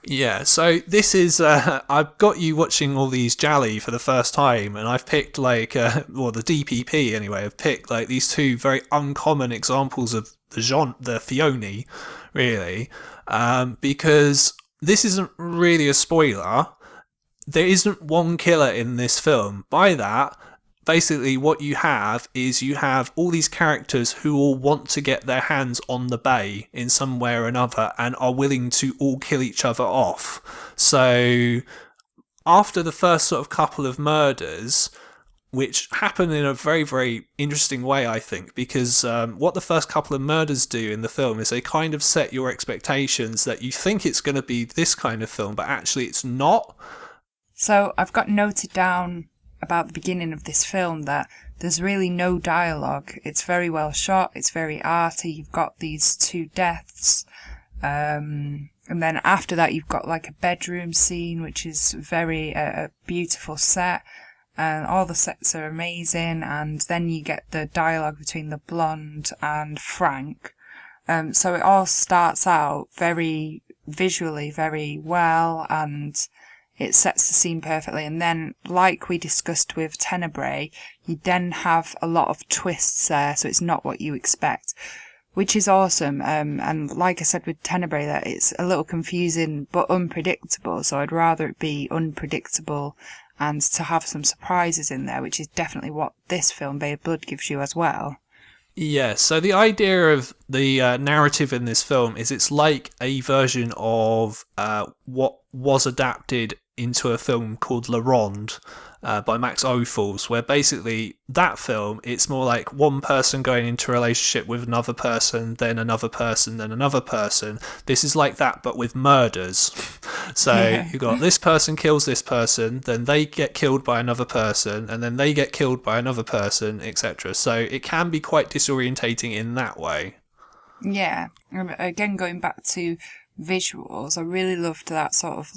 Yeah, so this is, I've got you watching all these gialli for the first time, and I've picked the DPP anyway, I've picked like these two very uncommon examples of the filone, really, because this isn't really a spoiler. There isn't one killer in this film. By that, basically what you have is you have all these characters who all want to get their hands on the bay in some way or another and are willing to all kill each other off. So after the first sort of couple of murders, which happen in a very, very interesting way, I think, because what the first couple of murders do in the film is they kind of set your expectations that you think it's going to be this kind of film, but actually it's not. So I've got noted down about the beginning of this film that there's really no dialogue. It's very well shot, it's very arty, you've got these two deaths, and then after that you've got like a bedroom scene which is very a beautiful set, and all the sets are amazing, and then you get the dialogue between the blonde and Frank. So it all starts out very visually very well, and it sets the scene perfectly. And then, like we discussed with Tenebrae, you then have a lot of twists there, so it's not what you expect, which is awesome. And like I said with Tenebrae, that it's a little confusing but unpredictable, so I'd rather it be unpredictable and to have some surprises in there, which is definitely what this film, Bay of Blood, gives you as well. Yeah, so the idea of the narrative in this film is it's like a version of what was adapted into a film called La Ronde by Max Ophuls, where basically that film, it's more like one person going into a relationship with another person, then another person, then another person. This is like that, but with murders. So you've got this person kills this person, then they get killed by another person, and then they get killed by another person, etc. So it can be quite disorientating in that way. Yeah. Again, going back to visuals, I really loved that sort of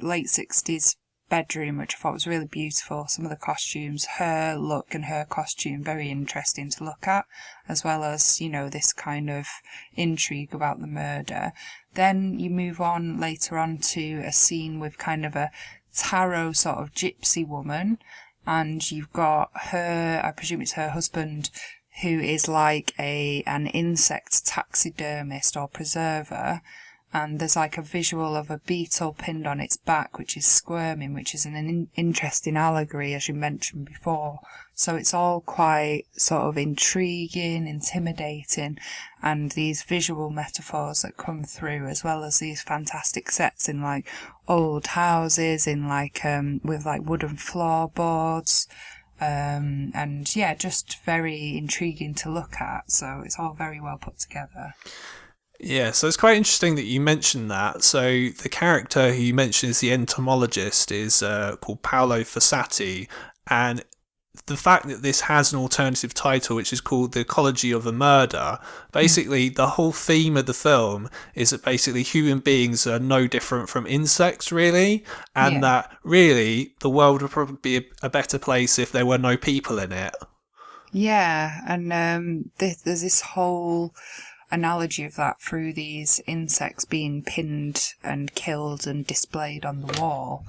late 60s bedroom, which I thought was really beautiful. Some of the costumes, her look and her costume, very interesting to look at, as well as, you know, this kind of intrigue about the murder. Then you move on later on to a scene with kind of a tarot sort of gypsy woman, and you've got her, I presume it's her husband, who is like an insect taxidermist or preserver, and there's like a visual of a beetle pinned on its back which is squirming, which is an interesting allegory, as you mentioned before. So it's all quite sort of intriguing, intimidating, and these visual metaphors that come through, as well as these fantastic sets in like old houses in like with like wooden floorboards. And yeah, just very intriguing to look at. So it's all very well put together. Yeah, so it's quite interesting that you mentioned that. So the character who you mentioned is the entomologist is called Paolo Fossati, and the fact that this has an alternative title which is called The Ecology of a Murder, basically the whole theme of the film is that basically human beings are no different from insects really, and Yeah. that really the world would probably be a better place if there were no people in it. Yeah, and there's this whole analogy of that through these insects being pinned and killed and displayed on the wall.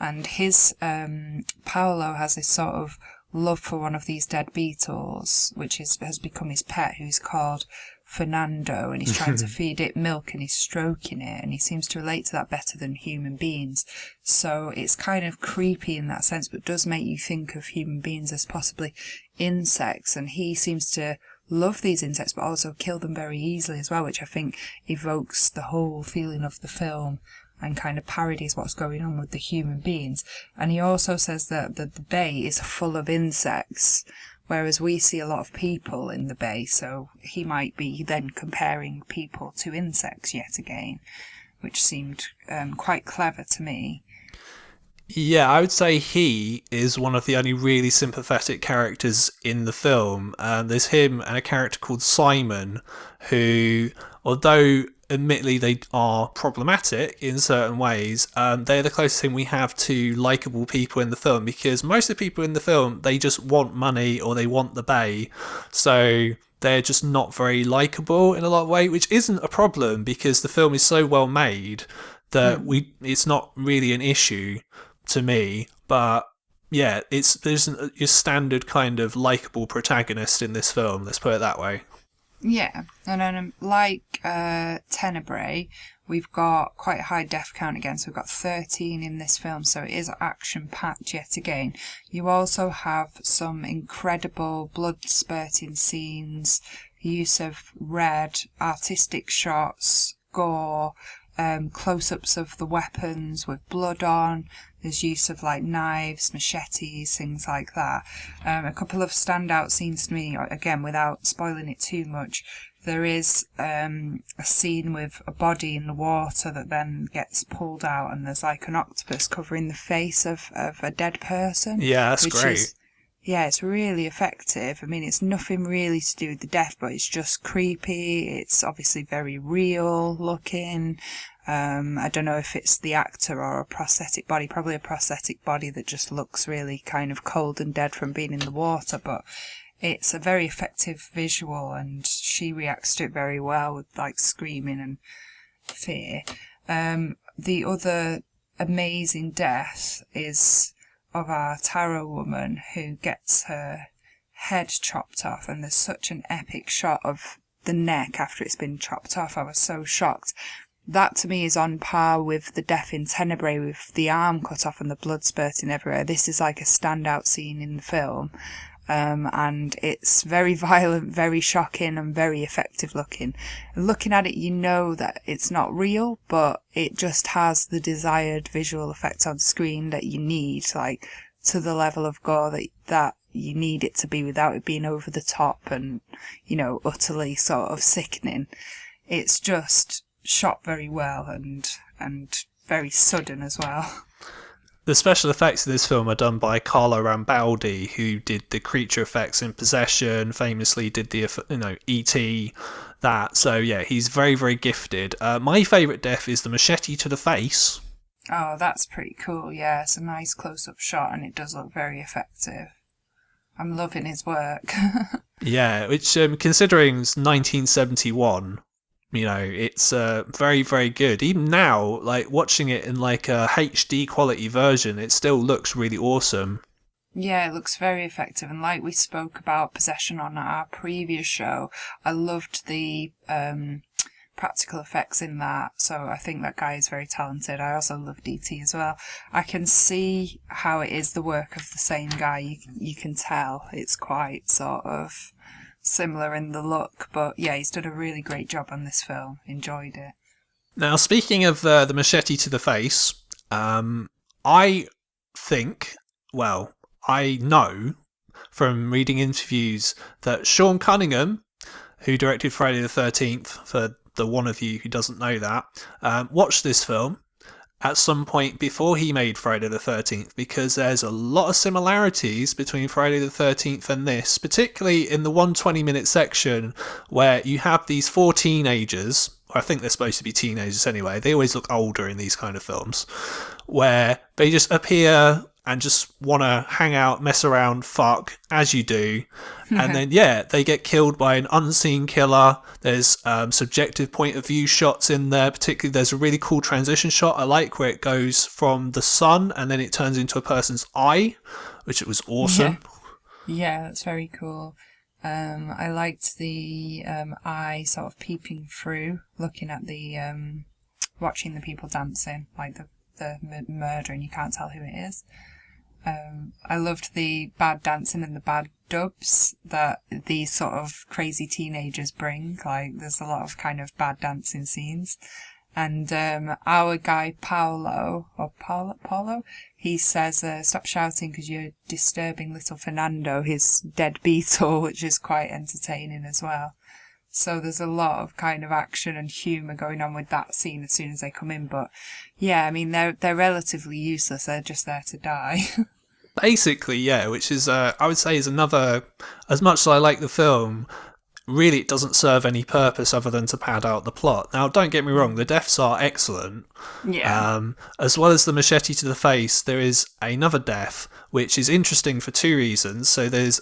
And his Paolo has this sort of love for one of these dead beetles, which has become his pet, who's called Fernando, and he's trying to feed it milk and he's stroking it, and he seems to relate to that better than human beings. So it's kind of creepy in that sense, but does make you think of human beings as possibly insects, and he seems to love these insects but also kill them very easily as well, which I think evokes the whole feeling of the film and kind of parodies what's going on with the human beings. And he also says that the bay is full of insects, whereas we see a lot of people in the bay, so he might be then comparing people to insects yet again, which seemed quite clever to me. Yeah, I would say he is one of the only really sympathetic characters in the film. There's him and a character called Simon, who, although admittedly they are problematic in certain ways, they're the closest thing we have to likable people in the film, because most of the people in the film, they just want money or they want the bay. So they're just not very likable in a lot of ways, which isn't a problem because the film is so well made that it's not really an issue to me. But yeah, there's your standard kind of likable protagonist in this film, let's put it that way. Yeah, and then like Tenebrae, we've got quite a high death count again, so we've got 13 in this film, so it is action-packed yet again. You also have some incredible blood-spurting scenes, use of red, artistic shots, gore, close-ups of the weapons with blood on. There's use of like knives, machetes, things like that. A couple of standout scenes to me, again, without spoiling it too much. There is a scene with a body in the water that then gets pulled out, and there's like an octopus covering the face of a dead person. Yeah, that's great. Yeah, it's really effective. I mean, it's nothing really to do with the death, but it's just creepy. It's obviously very real looking. I don't know if it's the actor or a prosthetic body, probably a prosthetic body that just looks really kind of cold and dead from being in the water, but it's a very effective visual, and she reacts to it very well with like screaming and fear. The other amazing death is of our tarot woman who gets her head chopped off, and there's such an epic shot of the neck after it's been chopped off. I was so shocked. That to me is on par with the death in Tenebrae with the arm cut off and the blood spurting everywhere. This is like a standout scene in the film. And it's very violent, very shocking, and very effective looking. Looking at it, you know that it's not real, but it just has the desired visual effect on screen that you need, like to the level of gore that you need it to be without it being over the top and, you know, utterly sort of sickening. It's just shot very well and very sudden as well. The special effects in this film are done by Carlo Rambaldi, who did the creature effects in Possession, famously did the E.T., that. So yeah, he's very, very gifted. My favourite death is the machete to the face. Oh, that's pretty cool. Yeah, it's a nice close-up shot and it does look very effective. I'm loving his work. Yeah, which considering it's 1971, it's very, very good. Even now, like watching it in like a HD quality version, it still looks really awesome. Yeah, it looks very effective. And like we spoke about possession on our previous show, I loved the practical effects in that. So I think that guy is very talented. I also love DT as well. I can see how it is the work of the same guy. You can tell it's quite sort of similar in the look. But yeah, he's done a really great job on this film. Enjoyed it. Now, speaking of the machete to the face, I think, well, I know from reading interviews that Sean Cunningham, who directed Friday the 13th, for the one of you who doesn't know that, watched this film at some point before he made Friday the 13th, because there's a lot of similarities between Friday the 13th and this, particularly in the 120-minute section where you have these four teenagers. I think they're supposed to be teenagers anyway. They always look older in these kind of films, where they just appear and just want to hang out, mess around, fuck, as you do. And then, yeah, they get killed by an unseen killer. There's subjective point of view shots in there. Particularly, there's a really cool transition shot I like where it goes from the sun and then it turns into a person's eye, which it was awesome. Yeah, that's very cool. I liked the eye sort of peeping through, looking at the watching the people dancing, like the murder, and you can't tell who it is. I loved the bad dancing and the bad dubs that these sort of crazy teenagers bring. Like, there's a lot of kind of bad dancing scenes. And our guy Paulo, he says, stop shouting because you're disturbing little Fernando, his dead beetle, which is quite entertaining as well. So there's a lot of kind of action and humour going on with that scene as soon as they come in. But yeah, I mean, they're relatively useless. They're just there to die. Basically, yeah, which is, I would say, is another, as much as I like the film, really it doesn't serve any purpose other than to pad out the plot. Now, don't get me wrong, the deaths are excellent. Yeah. As well as the machete to the face, there is another death, which is interesting for two reasons. So there's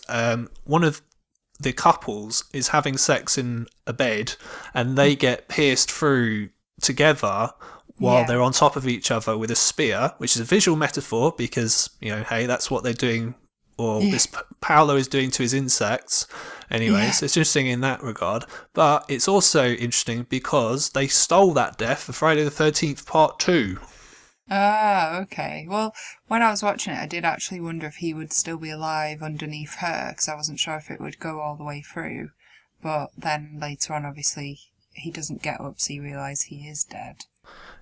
one of the couples is having sex in a bed and they get pierced through together while they're on top of each other with a spear, which is a visual metaphor because, hey, that's what they're doing, or this Paolo is doing to his insects. Anyway, so it's interesting in that regard. But it's also interesting because they stole that death for Friday the 13th Part 2. Ah, okay. Well, when I was watching it, I did actually wonder if he would still be alive underneath her, because I wasn't sure if it would go all the way through. But then later on, obviously, he doesn't get up, so you realise he is dead.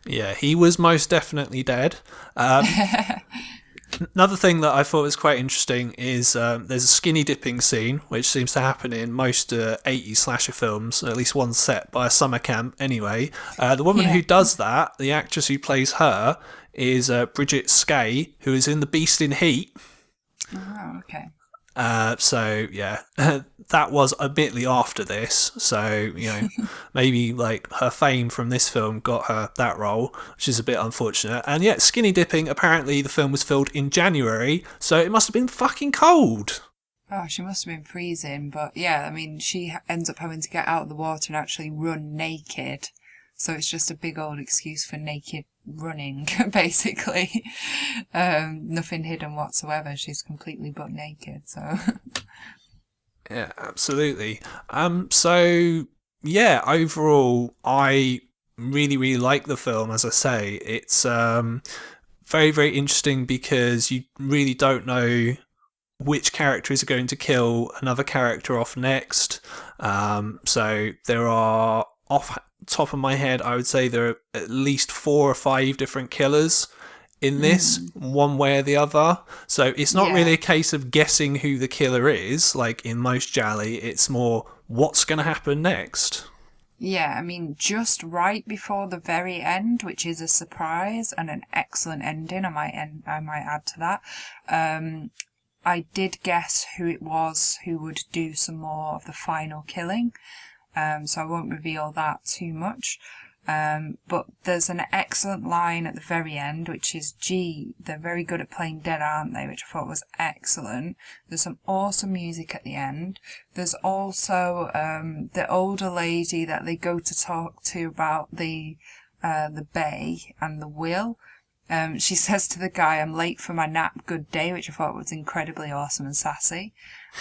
Yeah, he was most definitely dead. Another thing that I thought was quite interesting is there's a skinny dipping scene, which seems to happen in most 80s slasher films, at least one set by a summer camp anyway. The woman who does that, the actress who plays her, is Bridget Skay, who is in The Beast in Heat. Oh, okay. So yeah, that was admittedly after this. So maybe like her fame from this film got her that role, which is a bit unfortunate. And yet, skinny dipping. Apparently, the film was filmed in January, so it must have been fucking cold. Oh, she must have been freezing. But yeah, I mean, she ends up having to get out of the water and actually run naked. So it's just a big old excuse for naked running, basically. Nothing hidden whatsoever. She's completely butt naked, so. Yeah, absolutely. So yeah, overall, I really, really like the film. As I say, it's very, very interesting because you really don't know which characters are going to kill another character off next. So there are, off top of my head, I would say there are at least 4 or 5 different killers in this, one way or the other. So it's not really a case of guessing who the killer is, like in most Jolly. It's more what's going to happen next. Yeah, I mean, just right before the very end, which is a surprise and an excellent ending, I might add to that. I did guess who it was who would do some more of the final killing. so I won't reveal that too much. But there's an excellent line at the very end, which is, gee, they're very good at playing dead, aren't they? Which I thought was excellent. There's some awesome music at the end. There's also the older lady that they go to talk to about the bay and the will. She says to the guy, "I'm late for my nap, good day," which I thought was incredibly awesome and sassy.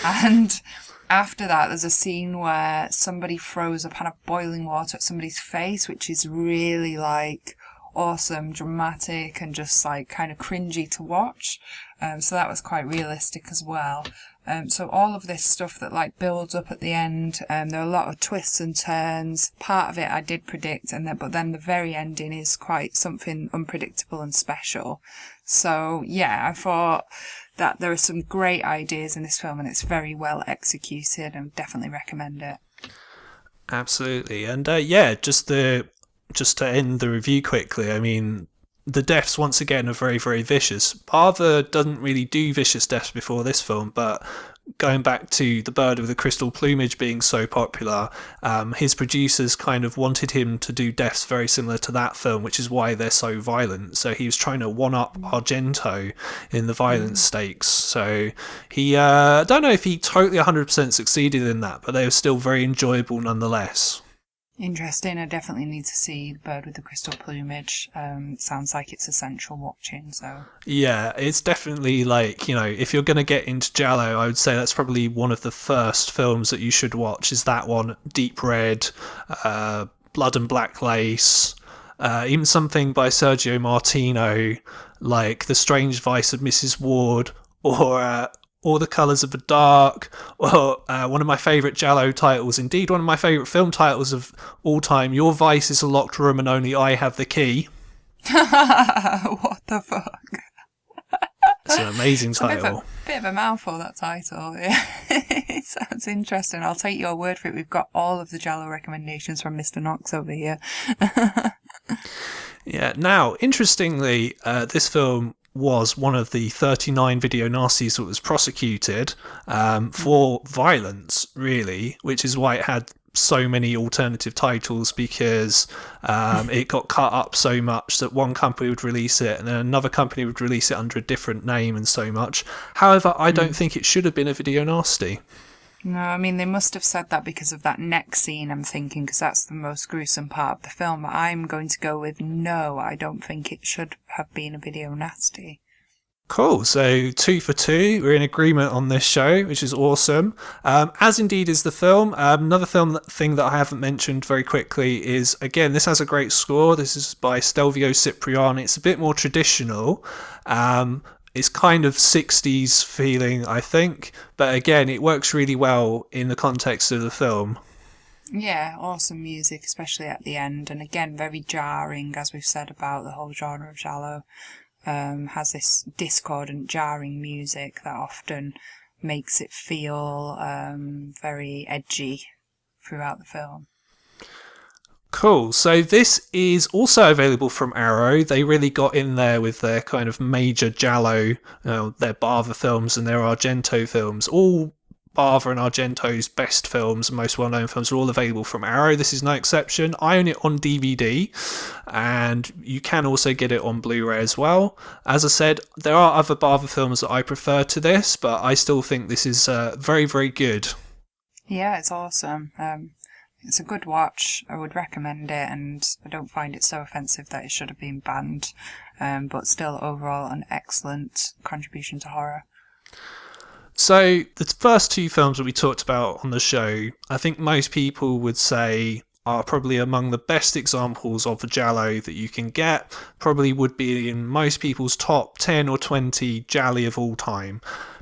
And after that, there's a scene where somebody throws a pan of boiling water at somebody's face, which is really like awesome, dramatic, and just like kind of cringy to watch. So that was quite realistic as well. So all of this stuff that like builds up at the end, there are a lot of twists and turns. Part of it I did predict, but then the very ending is quite something unpredictable and special. So yeah, I thought that there are some great ideas in this film, and it's very well executed, and definitely recommend it. Absolutely. And just to end the review quickly, I mean, the deaths once again are very, very vicious. Bava doesn't really do vicious deaths before this film, but going back to the bird with the crystal plumage being so popular, his producers kind of wanted him to do deaths very similar to that film, which is why they're so violent. So he was trying to one-up Argento in the violence stakes. So he, I don't know if he totally 100% succeeded in that, but they were still very enjoyable nonetheless. Interesting. I definitely need to see Bird with the Crystal Plumage. Sounds like it's essential watching. So yeah, it's definitely like, if you're going to get into giallo, I would say that's probably one of the first films that you should watch. Is that one? Deep Red, Blood and Black Lace, even something by Sergio Martino, like The Strange Vice of Mrs. Ward, or All the Colours of the Dark, or one of my favourite giallo titles, indeed one of my favourite film titles of all time, Your Vice is a Locked Room and Only I Have the Key. What the fuck? It's an amazing title. Bit of a mouthful, that title. Yeah. It sounds interesting. I'll take your word for it. We've got all of the giallo recommendations from Mr. Knox over here. Yeah, now, interestingly, this film was one of the 39 video nasties that was prosecuted for violence, really, which is why it had so many alternative titles, because it got cut up so much that one company would release it and then another company would release it under a different name and so much. However, I don't think it should have been a video nasty. No, I mean, they must have said that because of that neck scene, I'm thinking, because that's the most gruesome part of the film. But I'm going to go with no, I don't think it should have been a video nasty. Cool, so 2 for 2, we're in agreement on this show, which is awesome. As indeed is the film. Another thing that I haven't mentioned very quickly is, again, this has a great score. This is by Stelvio Cipriani. It's a bit more traditional. It's kind of 60s feeling, I think, but again, it works really well in the context of the film. Yeah, awesome music, especially at the end, and again, very jarring, as we've said about the whole genre of giallo. Has this discordant, jarring music that often makes it feel very edgy throughout the film. Cool. So this is also available from Arrow. They really got in there with their kind of major giallo, their Bava films and their Argento films. All Bava and Argento's best films and most well-known films are all available from Arrow. This is no exception. I own it on DVD, and you can also get it on Blu-ray as well. As I said, there are other Bava films that I prefer to this, but I still think this is very, very good. Yeah, it's awesome. It's a good watch. I would recommend it, and I don't find it so offensive that it should have been banned, but still overall an excellent contribution to horror. So the first two films that we talked about on the show, I think most people would say are probably among the best examples of a giallo that you can get, probably would be in most people's top 10 or 20 gialli of all time.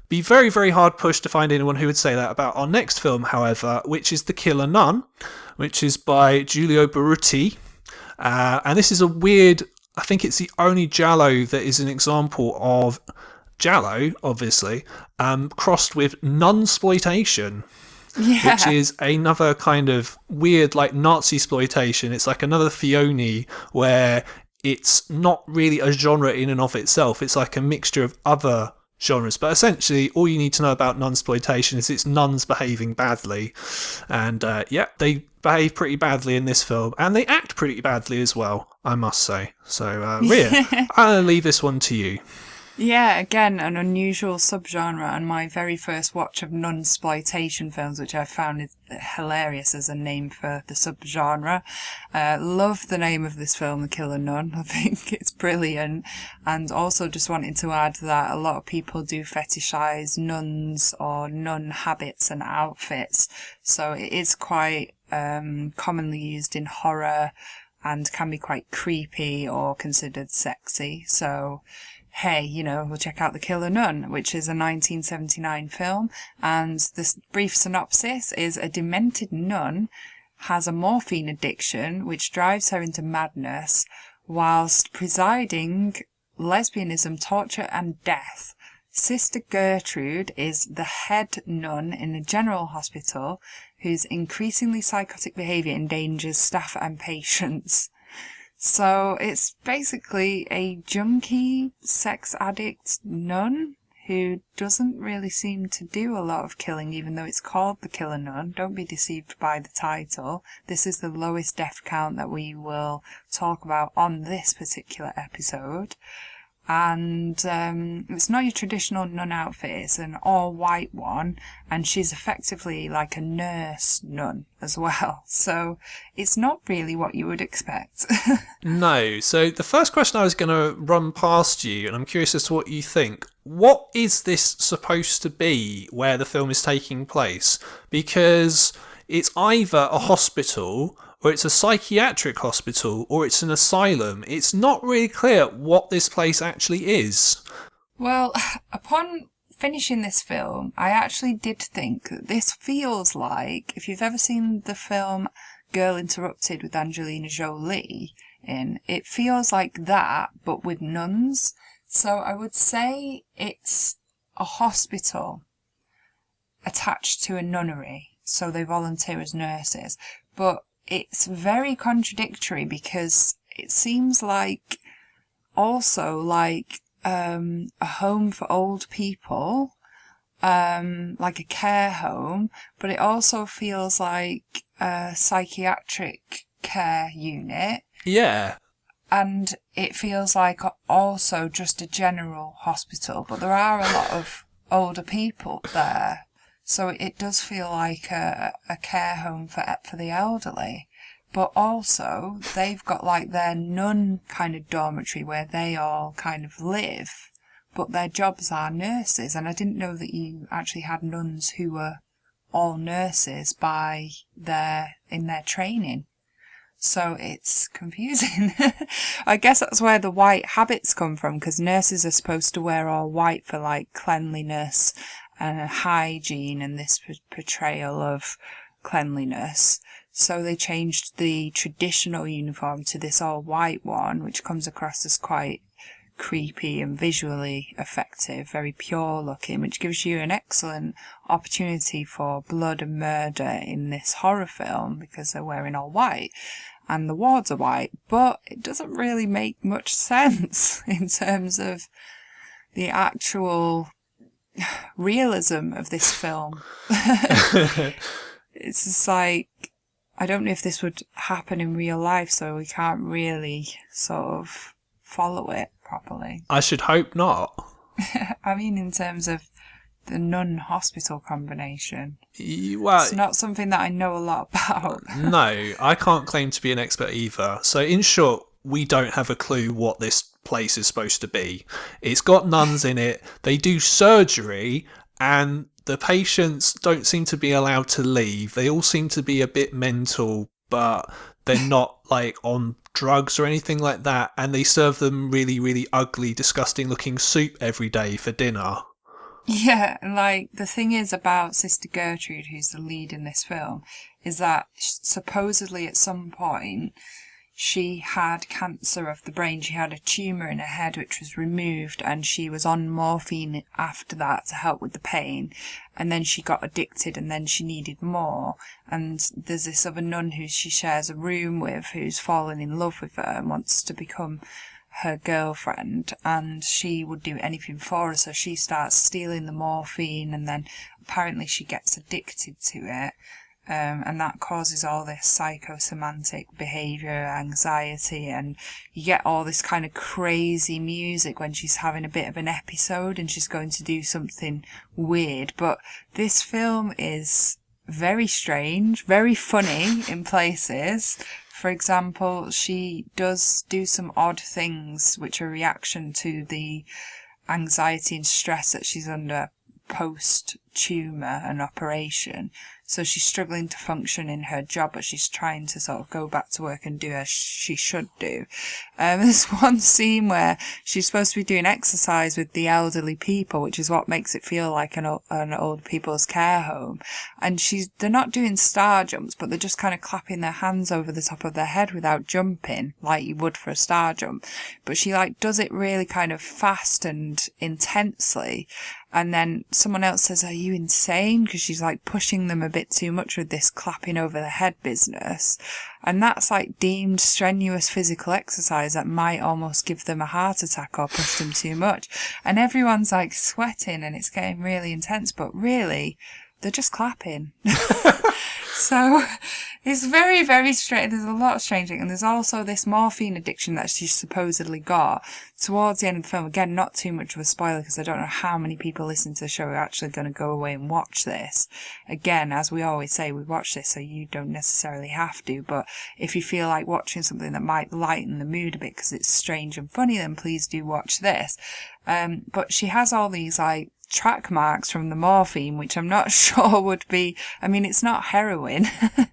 Be very, very hard pushed to find anyone who would say that about our next film, however, which is The Killer Nun, which is by Giulio Baruti. And this is a weird, I think it's the only giallo that is an example of giallo, obviously, crossed with nunsploitation, which is another kind of weird, like, Nazi exploitation. It's like another filone, where it's not really a genre in and of itself. It's like a mixture of other genres. But essentially, all you need to know about nunsploitation is it's nuns behaving badly. And they behave pretty badly in this film. And they act pretty badly as well, I must say. So, Ria, I'll leave this one to you. Yeah, again, an unusual subgenre, and my very first watch of nunsploitation films, which I found is hilarious as a name for the subgenre. Love the name of this film, The Killer Nun. I think it's brilliant. And also just wanted to add that a lot of people do fetishize nuns or nun habits and outfits. So it is quite commonly used in horror and can be quite creepy or considered sexy. So hey, we'll check out The Killer Nun, which is a 1979 film. And this brief synopsis is a demented nun has a morphine addiction, which drives her into madness, whilst presiding lesbianism, torture and death. Sister Gertrude is the head nun in a general hospital whose increasingly psychotic behaviour endangers staff and patients. So it's basically a junkie, sex addict nun who doesn't really seem to do a lot of killing, even though it's called The Killer Nun. Don't be deceived by the title. This is the lowest death count that we will talk about on this particular episode. And it's not your traditional nun outfit, it's an all-white one, and she's effectively like a nurse nun as well. So it's not really what you would expect. No. So the first question I was going to run past you, and I'm curious as to what you think. What is this supposed to be where the film is taking place? Because it's either a hospital, or it's a psychiatric hospital, or it's an asylum. It's not really clear what this place actually is. Well, upon finishing this film, I actually did think that this feels like, if you've ever seen the film Girl Interrupted with Angelina Jolie it feels like that, but with nuns. So I would say it's a hospital attached to a nunnery, so they volunteer as nurses. But it's very contradictory because it seems like also like a home for old people, like a care home, but it also feels like a psychiatric care unit. Yeah. And it feels like also just a general hospital, but there are a lot of older people there. So it does feel like a care home for the elderly. But also, they've got like their nun kind of dormitory where they all kind of live, but their jobs are nurses. And I didn't know that you actually had nuns who were all nurses in their training. So it's confusing. I guess that's where the white habits come from, because nurses are supposed to wear all white for like cleanliness and hygiene and this portrayal of cleanliness. So they changed the traditional uniform to this all white one, which comes across as quite creepy and visually effective, very pure looking, which gives you an excellent opportunity for blood and murder in this horror film because they're wearing all white and the wards are white. But it doesn't really make much sense in terms of the actual realism of this film. It's just like, I don't know if this would happen in real life, so we can't really sort of follow it properly. I should hope not. I mean, in terms of the nun-hospital combination. Well, it's not something that I know a lot about. No, I can't claim to be an expert either. So in short, we don't have a clue what this place is supposed to be. It's got nuns in it, they do surgery, and the patients don't seem to be allowed to leave. They all seem to be a bit mental, but they're not like on drugs or anything like that, and they serve them really, really ugly, disgusting looking soup every day for dinner. Yeah, like the thing is about Sister Gertrude, who's the lead in this film, is that supposedly at some point she had cancer of the brain. She had a tumour in her head which was removed, and she was on morphine after that to help with the pain. And then she got addicted, and then she needed more. And there's this other nun who she shares a room with who's fallen in love with her and wants to become her girlfriend, and she would do anything for her, so she starts stealing the morphine, and then apparently she gets addicted to it. And that causes all this psychosomatic behaviour, anxiety, and you get all this kind of crazy music when she's having a bit of an episode and she's going to do something weird. But this film is very strange, very funny in places. For example, she does do some odd things which are a reaction to the anxiety and stress that she's under post-tumour and operation. So she's struggling to function in her job, but she's trying to sort of go back to work and do as she should do. There's one scene where she's supposed to be doing exercise with the elderly people, which is what makes it feel like an old people's care home. And they're not doing star jumps, but they're just kind of clapping their hands over the top of their head without jumping, like you would for a star jump. But she does it really kind of fast and intensely. And then someone else says, "Are you insane?" Because she's pushing them a bit too much with this clapping over the head business. And that's deemed strenuous physical exercise that might almost give them a heart attack or push them too much. And everyone's sweating and it's getting really intense, but really, they're just clapping. So it's very, very strange. There's a lot of strange things. And there's also this morphine addiction that she supposedly got towards the end of the film. Again, not too much of a spoiler because I don't know how many people listening to the show are actually going to go away and watch this. Again, as we always say, we watch this so you don't necessarily have to. But if you feel like watching something that might lighten the mood a bit because it's strange and funny, then please do watch this. But she has all these track marks from the morphine, which I'm not sure would be, it's not heroin, and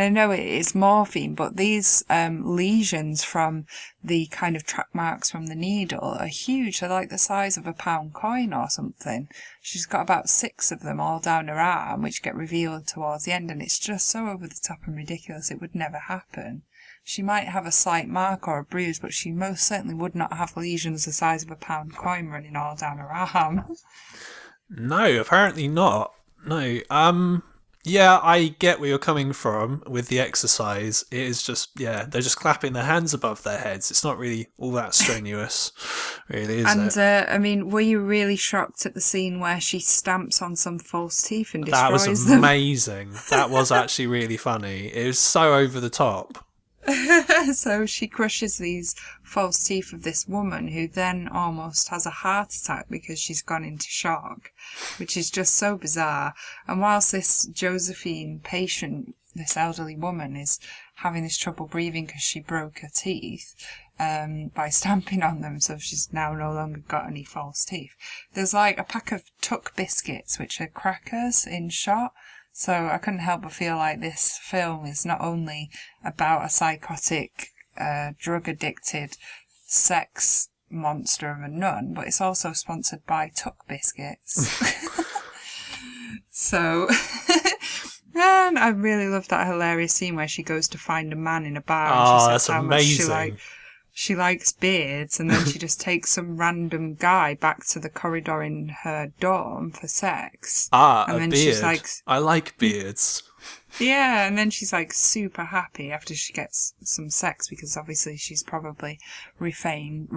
I know it is morphine, but these lesions from the kind of track marks from the needle are huge. They're like the size of a pound coin or something. She's got about 6 of them all down her arm, which get revealed towards the end, and it's just so over the top and ridiculous it would never happen. She might have a slight mark or a bruise, but she most certainly would not have lesions the size of a pound coin running all down her arm. No, apparently not. No. Yeah, I get where you're coming from with the exercise. It is just, they're just clapping their hands above their heads. It's not really all that strenuous, really, is it? And, were you really shocked at the scene where she stamps on some false teeth and That destroys was them? amazing. That was actually really funny. It was so over the top. So she crushes these false teeth of this woman who then almost has a heart attack because she's gone into shock, which is just so bizarre. And whilst this Josephine patient, this elderly woman, is having this trouble breathing because she broke her teeth by stamping on them, so she's now no longer got any false teeth, there's a pack of Tuck biscuits, which are crackers, in shot. So I couldn't help but feel like this film is not only about a psychotic, drug-addicted sex monster of a nun, but it's also sponsored by Tuck biscuits. So, and I really love that hilarious scene where she goes to find a man in a bar and she says that's how amazing. much she likes beards, and then she just takes some random guy back to the corridor in her dorm for sex. And a then beard. She's I like beards. Yeah, and then she's super happy after she gets some sex, because obviously she's probably refrained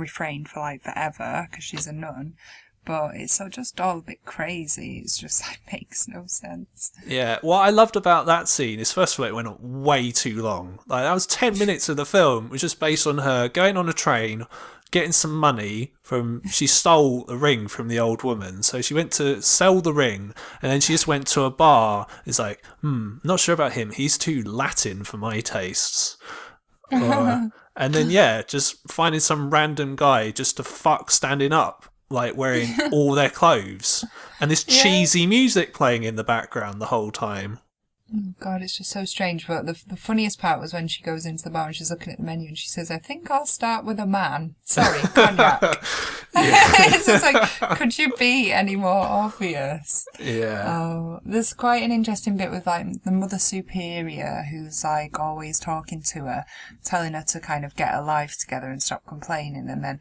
for forever because she's a nun. But it's just all a bit crazy. It's just makes no sense. Yeah, what I loved about that scene is, first of all, it went on way too long. That was 10 minutes of the film, which was based on her going on a train, getting some money she stole a ring from the old woman. So she went to sell the ring, and then she just went to a bar. It's not sure about him. He's too Latin for my tastes. And then, just finding some random guy just to fuck standing up, wearing all their clothes, and this cheesy music playing in the background the whole time. Oh God, it's just so strange. But the funniest part was when she goes into the bar and she's looking at the menu and she says, "I think I'll start with a man. Sorry, cognac." It's just could you be any more obvious? Yeah. Oh, there's quite an interesting bit with the Mother Superior, who's always talking to her, telling her to kind of get her life together and stop complaining, and then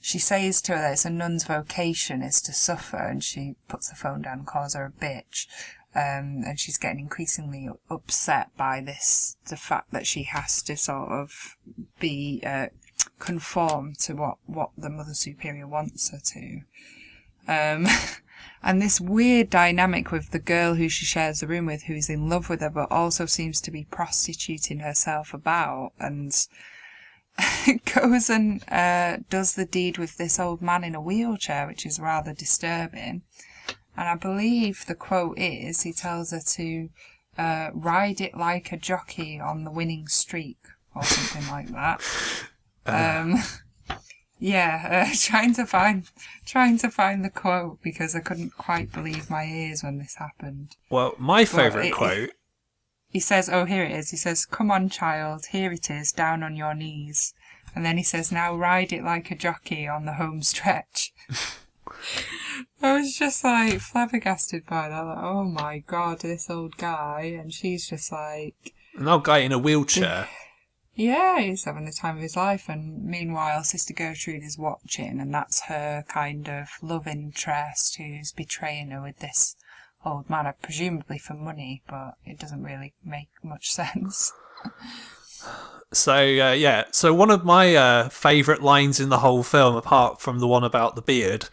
she says to her that it's a nun's vocation is to suffer, and she puts the phone down and calls her a bitch. And she's getting increasingly upset by the fact that she has to sort of be conform to what the Mother Superior wants her to. And this weird dynamic with the girl who she shares the room with, who's in love with her, but also seems to be prostituting herself about, and goes and does the deed with this old man in a wheelchair, which is rather disturbing. And I believe the quote is, he tells her to ride it like a jockey on the winning streak, or something like that. Trying to find the quote, because I couldn't quite believe my ears when this happened. Well, my favourite quote... He says, oh, here it is. He says, "Come on, child, here it is, down on your knees." And then he says, "Now ride it like a jockey on the home stretch." I was just like flabbergasted by that. Like, oh my God, this old guy. And she's just like... An old guy in a wheelchair. Yeah, he's having the time of his life. And meanwhile, Sister Gertrude is watching, and that's her kind of love interest who's betraying her with this old man, presumably for money, but it doesn't really make much sense. So one of my favourite lines in the whole film, apart from the one about the beard,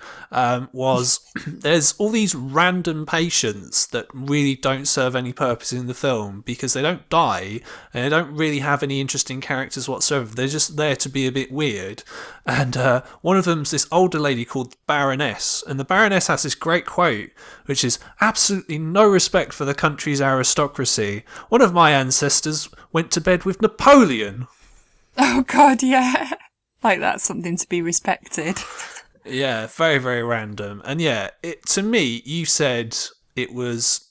was there's all these random patients that really don't serve any purpose in the film because they don't die and they don't really have any interesting characters whatsoever. They're just there to be a bit weird. And one of them's this older lady called Baroness, and the Baroness has this great quote, which is, "Absolutely no respect for the country's aristocracy. One of my ancestors went to bed with Napoleon." Oh God, yeah. Like that's something to be respected. Yeah, very, very random. And yeah, to me, you said it was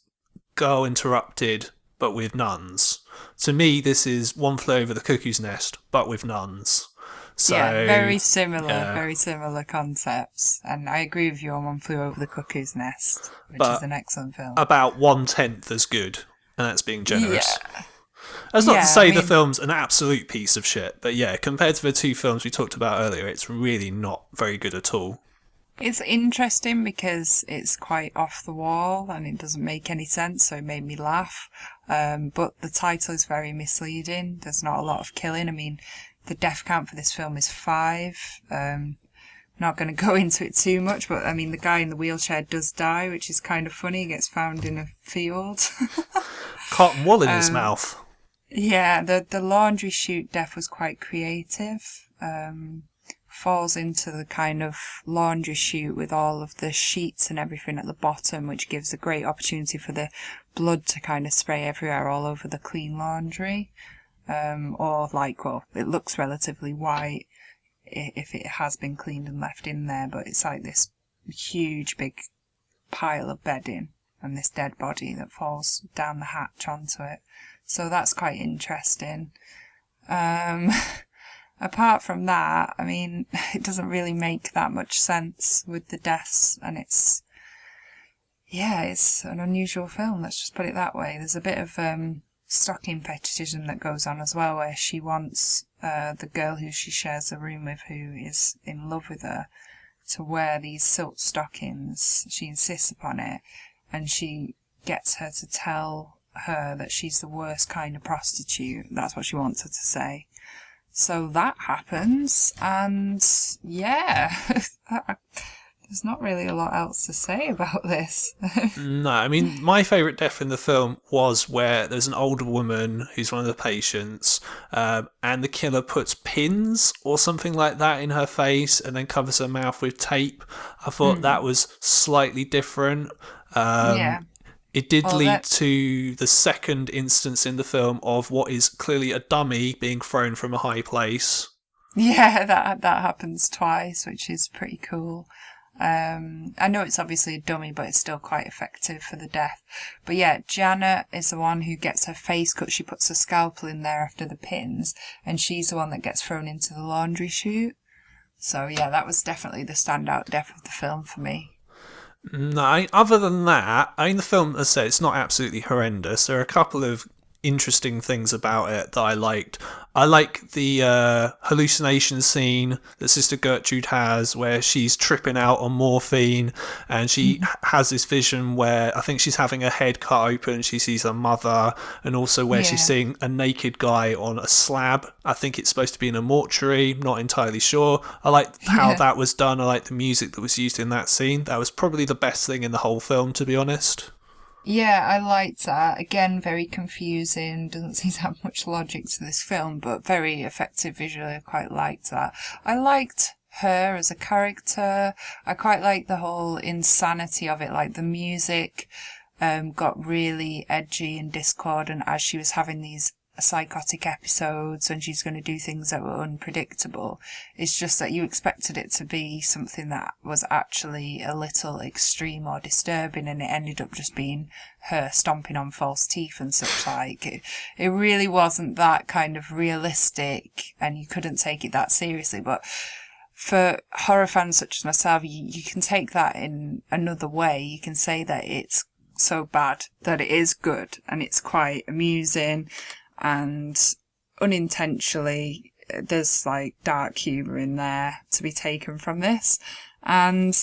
Girl Interrupted, but with nuns. To me, this is One Flew Over the Cuckoo's Nest, but with nuns. So, yeah, very similar concepts. And I agree with you on One Flew Over the Cuckoo's Nest, which is an excellent film. About 1/10 as good, and that's being generous. Yeah. That's not to say the film's an absolute piece of shit, but yeah, compared to the two films we talked about earlier, it's really not very good at all. It's interesting because it's quite off the wall and it doesn't make any sense, so it made me laugh. But the title is very misleading. There's not a lot of killing. I mean, the death count for this film is 5. Not going to go into it too much, but I mean, the guy in the wheelchair does die, which is kind of funny. He gets found in a field. Cotton wool in his mouth. Yeah, the laundry chute death was quite creative. Falls into the kind of laundry chute with all of the sheets and everything at the bottom, which gives a great opportunity for the blood to kind of spray everywhere all over the clean laundry. It looks relatively white if it has been cleaned and left in there, but it's like this huge big pile of bedding and this dead body that falls down the hatch onto it. So that's quite interesting. Apart from that, I mean, it doesn't really make that much sense with the deaths, and it's an unusual film, let's just put it that way. There's a bit of stocking fetishism that goes on as well, where she wants the girl who she shares a room with, who is in love with her, to wear these silk stockings. She insists upon it, and she gets her to tell her that she's the worst kind of prostitute. That's what she wants her to say. So that happens, and yeah, there's not really a lot else to say about this. No, I mean, my favourite death in the film was where there's an older woman who's one of the patients, and the killer puts pins or something like that in her face and then covers her mouth with tape. I thought that was slightly different. Yeah. It did lead to the second instance in the film of what is clearly a dummy being thrown from a high place. Yeah, that happens twice, which is pretty cool. I know it's obviously a dummy, but it's still quite effective for the death. But yeah, Janet is the one who gets her face cut. She puts a scalpel in there after the pins, and she's the one that gets thrown into the laundry chute. So yeah, that was definitely the standout death of the film for me. No, other than that, I mean, the film, as I said, it's not absolutely horrendous. There are a couple of interesting things about it that I liked. I like the hallucination scene that Sister Gertrude has where she's tripping out on morphine and she has this vision where I think she's having her head cut open, she sees her mother, and also where she's seeing a naked guy on a slab. I think it's supposed to be in a mortuary, not entirely sure. I like how that was done. I like the music that was used in that scene. That was probably the best thing in the whole film, to be honest. Yeah, I liked that. Again, very confusing. Doesn't seem to have much logic to this film, but very effective visually. I quite liked that. I liked her as a character. I quite liked the whole insanity of it. Like the music got really edgy and discordant as she was having these psychotic episodes when she's going to do things that were unpredictable. It's just that you expected it to be something that was actually a little extreme or disturbing, and it ended up just being her stomping on false teeth and such like. It really wasn't that kind of realistic, and you couldn't take it that seriously. But for horror fans such as myself, you can take that in another way. You can say that it's so bad that it is good, and it's quite amusing, and unintentionally there's like dark humour in there to be taken from this, and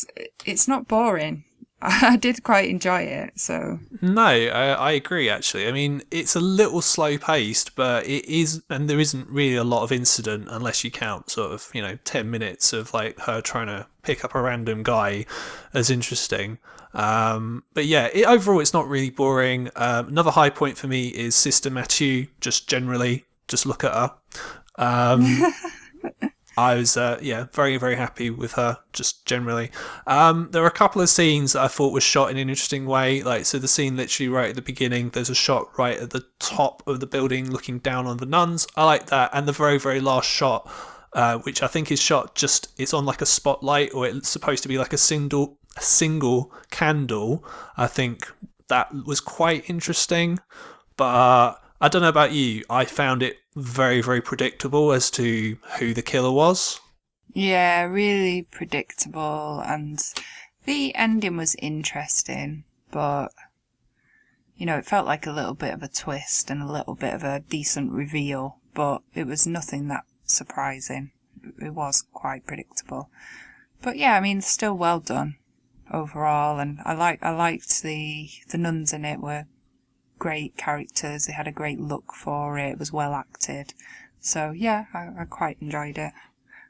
it's not boring. I did quite enjoy it. So no, I agree actually. I mean, it's a little slow paced, but it is, and there isn't really a lot of incident unless you count sort of 10 minutes of like her trying to pick up a random guy as interesting. But yeah, overall it's not really boring. Another high point for me is Sister Mathieu. Just generally, just look at her. I was very, very happy with her, just generally. There were a couple of scenes that I thought were shot in an interesting way. Like, so the scene literally right at the beginning, there's a shot right at the top of the building looking down on the nuns. I like that. And the very, very last shot, which I think is shot it's on like a spotlight, or it's supposed to be like a single candle. I think that was quite interesting. But I don't know about you, I found it very, very predictable as to who the killer was. Yeah, really predictable, and the ending was interesting, but it felt like a little bit of a twist and a little bit of a decent reveal, but it was nothing that surprising. It was quite predictable. But yeah, I mean, still well done overall, and I liked the nuns in it were great characters. They had a great look for it. It was well acted. So yeah, I quite enjoyed it.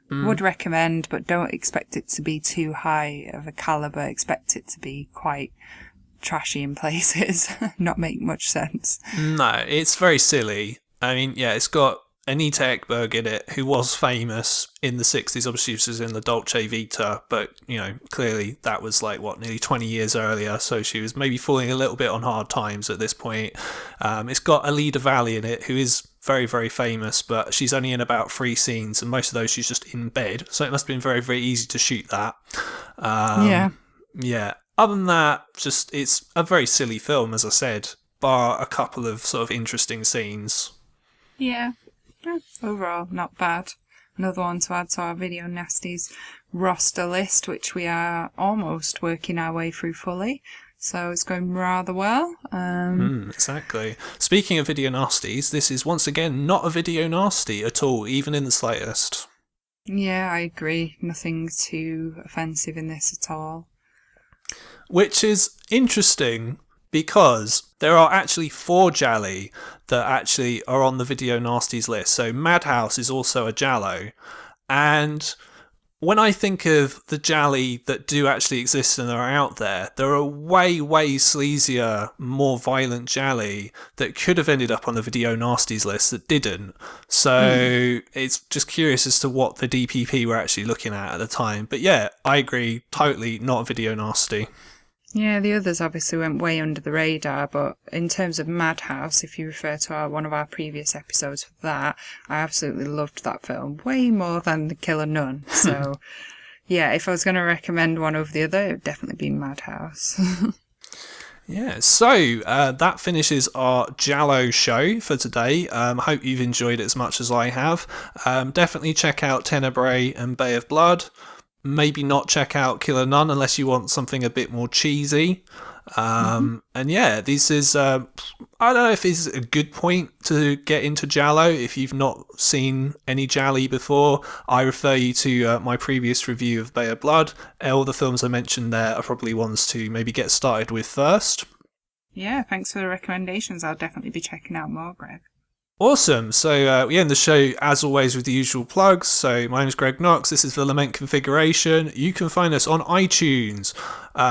Would recommend, but don't expect it to be too high of a caliber. Expect it to be quite trashy in places, not make much sense. No, it's very silly. I mean, yeah, it's got Anita Ekberg in it, who was famous in the 60s. Obviously, she was in the Dolce Vita, but, clearly that was like, nearly 20 years earlier, so she was maybe falling a little bit on hard times at this point. It's got Alida Valli in it, who is very, very famous, but she's only in about 3 scenes, and most of those she's just in bed, so it must have been very, very easy to shoot that. Yeah. Other than that, it's a very silly film, as I said, bar a couple of sort of interesting scenes. Yeah. Overall, not bad. Another one to add to our Video Nasties roster list, which we are almost working our way through fully. So it's going rather well. Exactly. Speaking of Video Nasties, this is once again not a Video Nasty at all, even in the slightest. Yeah, I agree. Nothing too offensive in this at all. Which is interesting, because there are actually 4 gialli that actually are on the Video Nasties list. So Madhouse is also a giallo. And when I think of the gialli that do actually exist and are out there are way, way sleazier, more violent gialli that could have ended up on the Video Nasties list that didn't. So it's just curious as to what the DPP were actually looking at the time. But yeah, I agree, totally not a Video Nasty. Yeah, the others obviously went way under the radar, but in terms of Madhouse, if you refer to one of our previous episodes for that, I absolutely loved that film, way more than The Killer Nun. So, yeah, if I was going to recommend one over the other, it would definitely be Madhouse. Yeah, so that finishes our giallo show for today. Hope you've enjoyed it as much as I have. Definitely check out Tenebrae and Bay of Blood. Maybe not check out Killer Nun unless you want something a bit more cheesy. And yeah, this is, I don't know if it's a good point to get into giallo. If you've not seen any gialli before, I refer you to my previous review of Bay of Blood. All the films I mentioned there are probably ones to maybe get started with first. Yeah, thanks for the recommendations. I'll definitely be checking out more, Greg. Awesome. So we end the show, as always, with the usual plugs. So my name is Greg Knox. This is the Lament Configuration. You can find us on iTunes.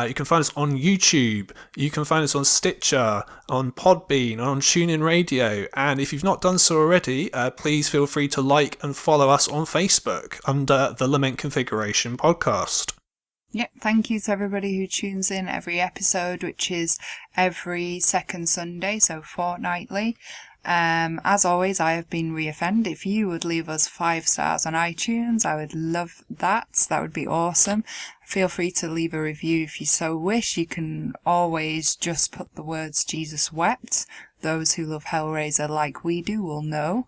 You can find us on YouTube. You can find us on Stitcher, on Podbean, on TuneIn Radio. And if you've not done so already, please feel free to like and follow us on Facebook under the Lament Configuration podcast. Yep, thank you to everybody who tunes in every episode, which is every second Sunday, so fortnightly. As always, I have been reoffend. If you would leave us 5 stars on iTunes, I would love that. That would be awesome. Feel free to leave a review if you so wish. You can always just put the words Jesus wept. Those who love Hellraiser like we do will know.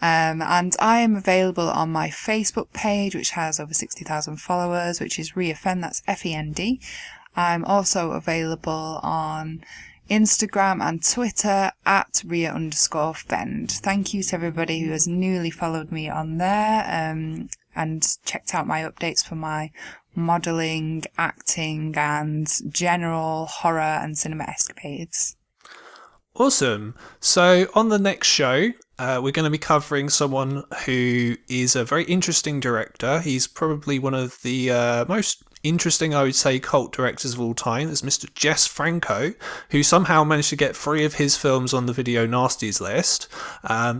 And I am available on my Facebook page, which has over 60,000 followers, which is reoffend, that's F-E-N-D. I'm also available on Instagram and Twitter at @ria_fend. Thank you to everybody who has newly followed me on there and checked out my updates for my modelling, acting and general horror and cinema escapades. Awesome. So on the next show, we're going to be covering someone who is a very interesting director. He's probably one of the most interesting, I would say, cult directors of all time. Is Mr. Jess Franco, who somehow managed to get 3 of his films on the video Nasties list.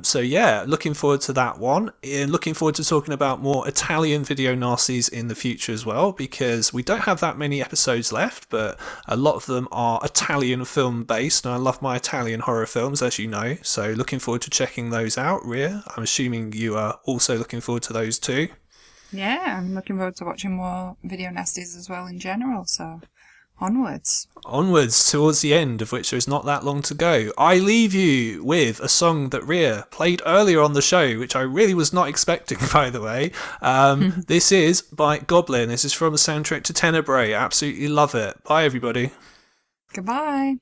So yeah, looking forward to that one. And looking forward to talking about more Italian video Nasties in the future as well, because we don't have that many episodes left, but a lot of them are Italian film based, and I love my Italian horror films, as you know. So looking forward to checking those out, Rhea. I'm assuming you are also looking forward to those too. Yeah, I'm looking forward to watching more video nasties as well in general, so onwards. Onwards towards the end, of which there's not that long to go. I leave you with a song that Rhea played earlier on the show, which I really was not expecting, by the way. This is by Goblin. This is from the soundtrack to Tenebrae. Absolutely love it. Bye, everybody. Goodbye.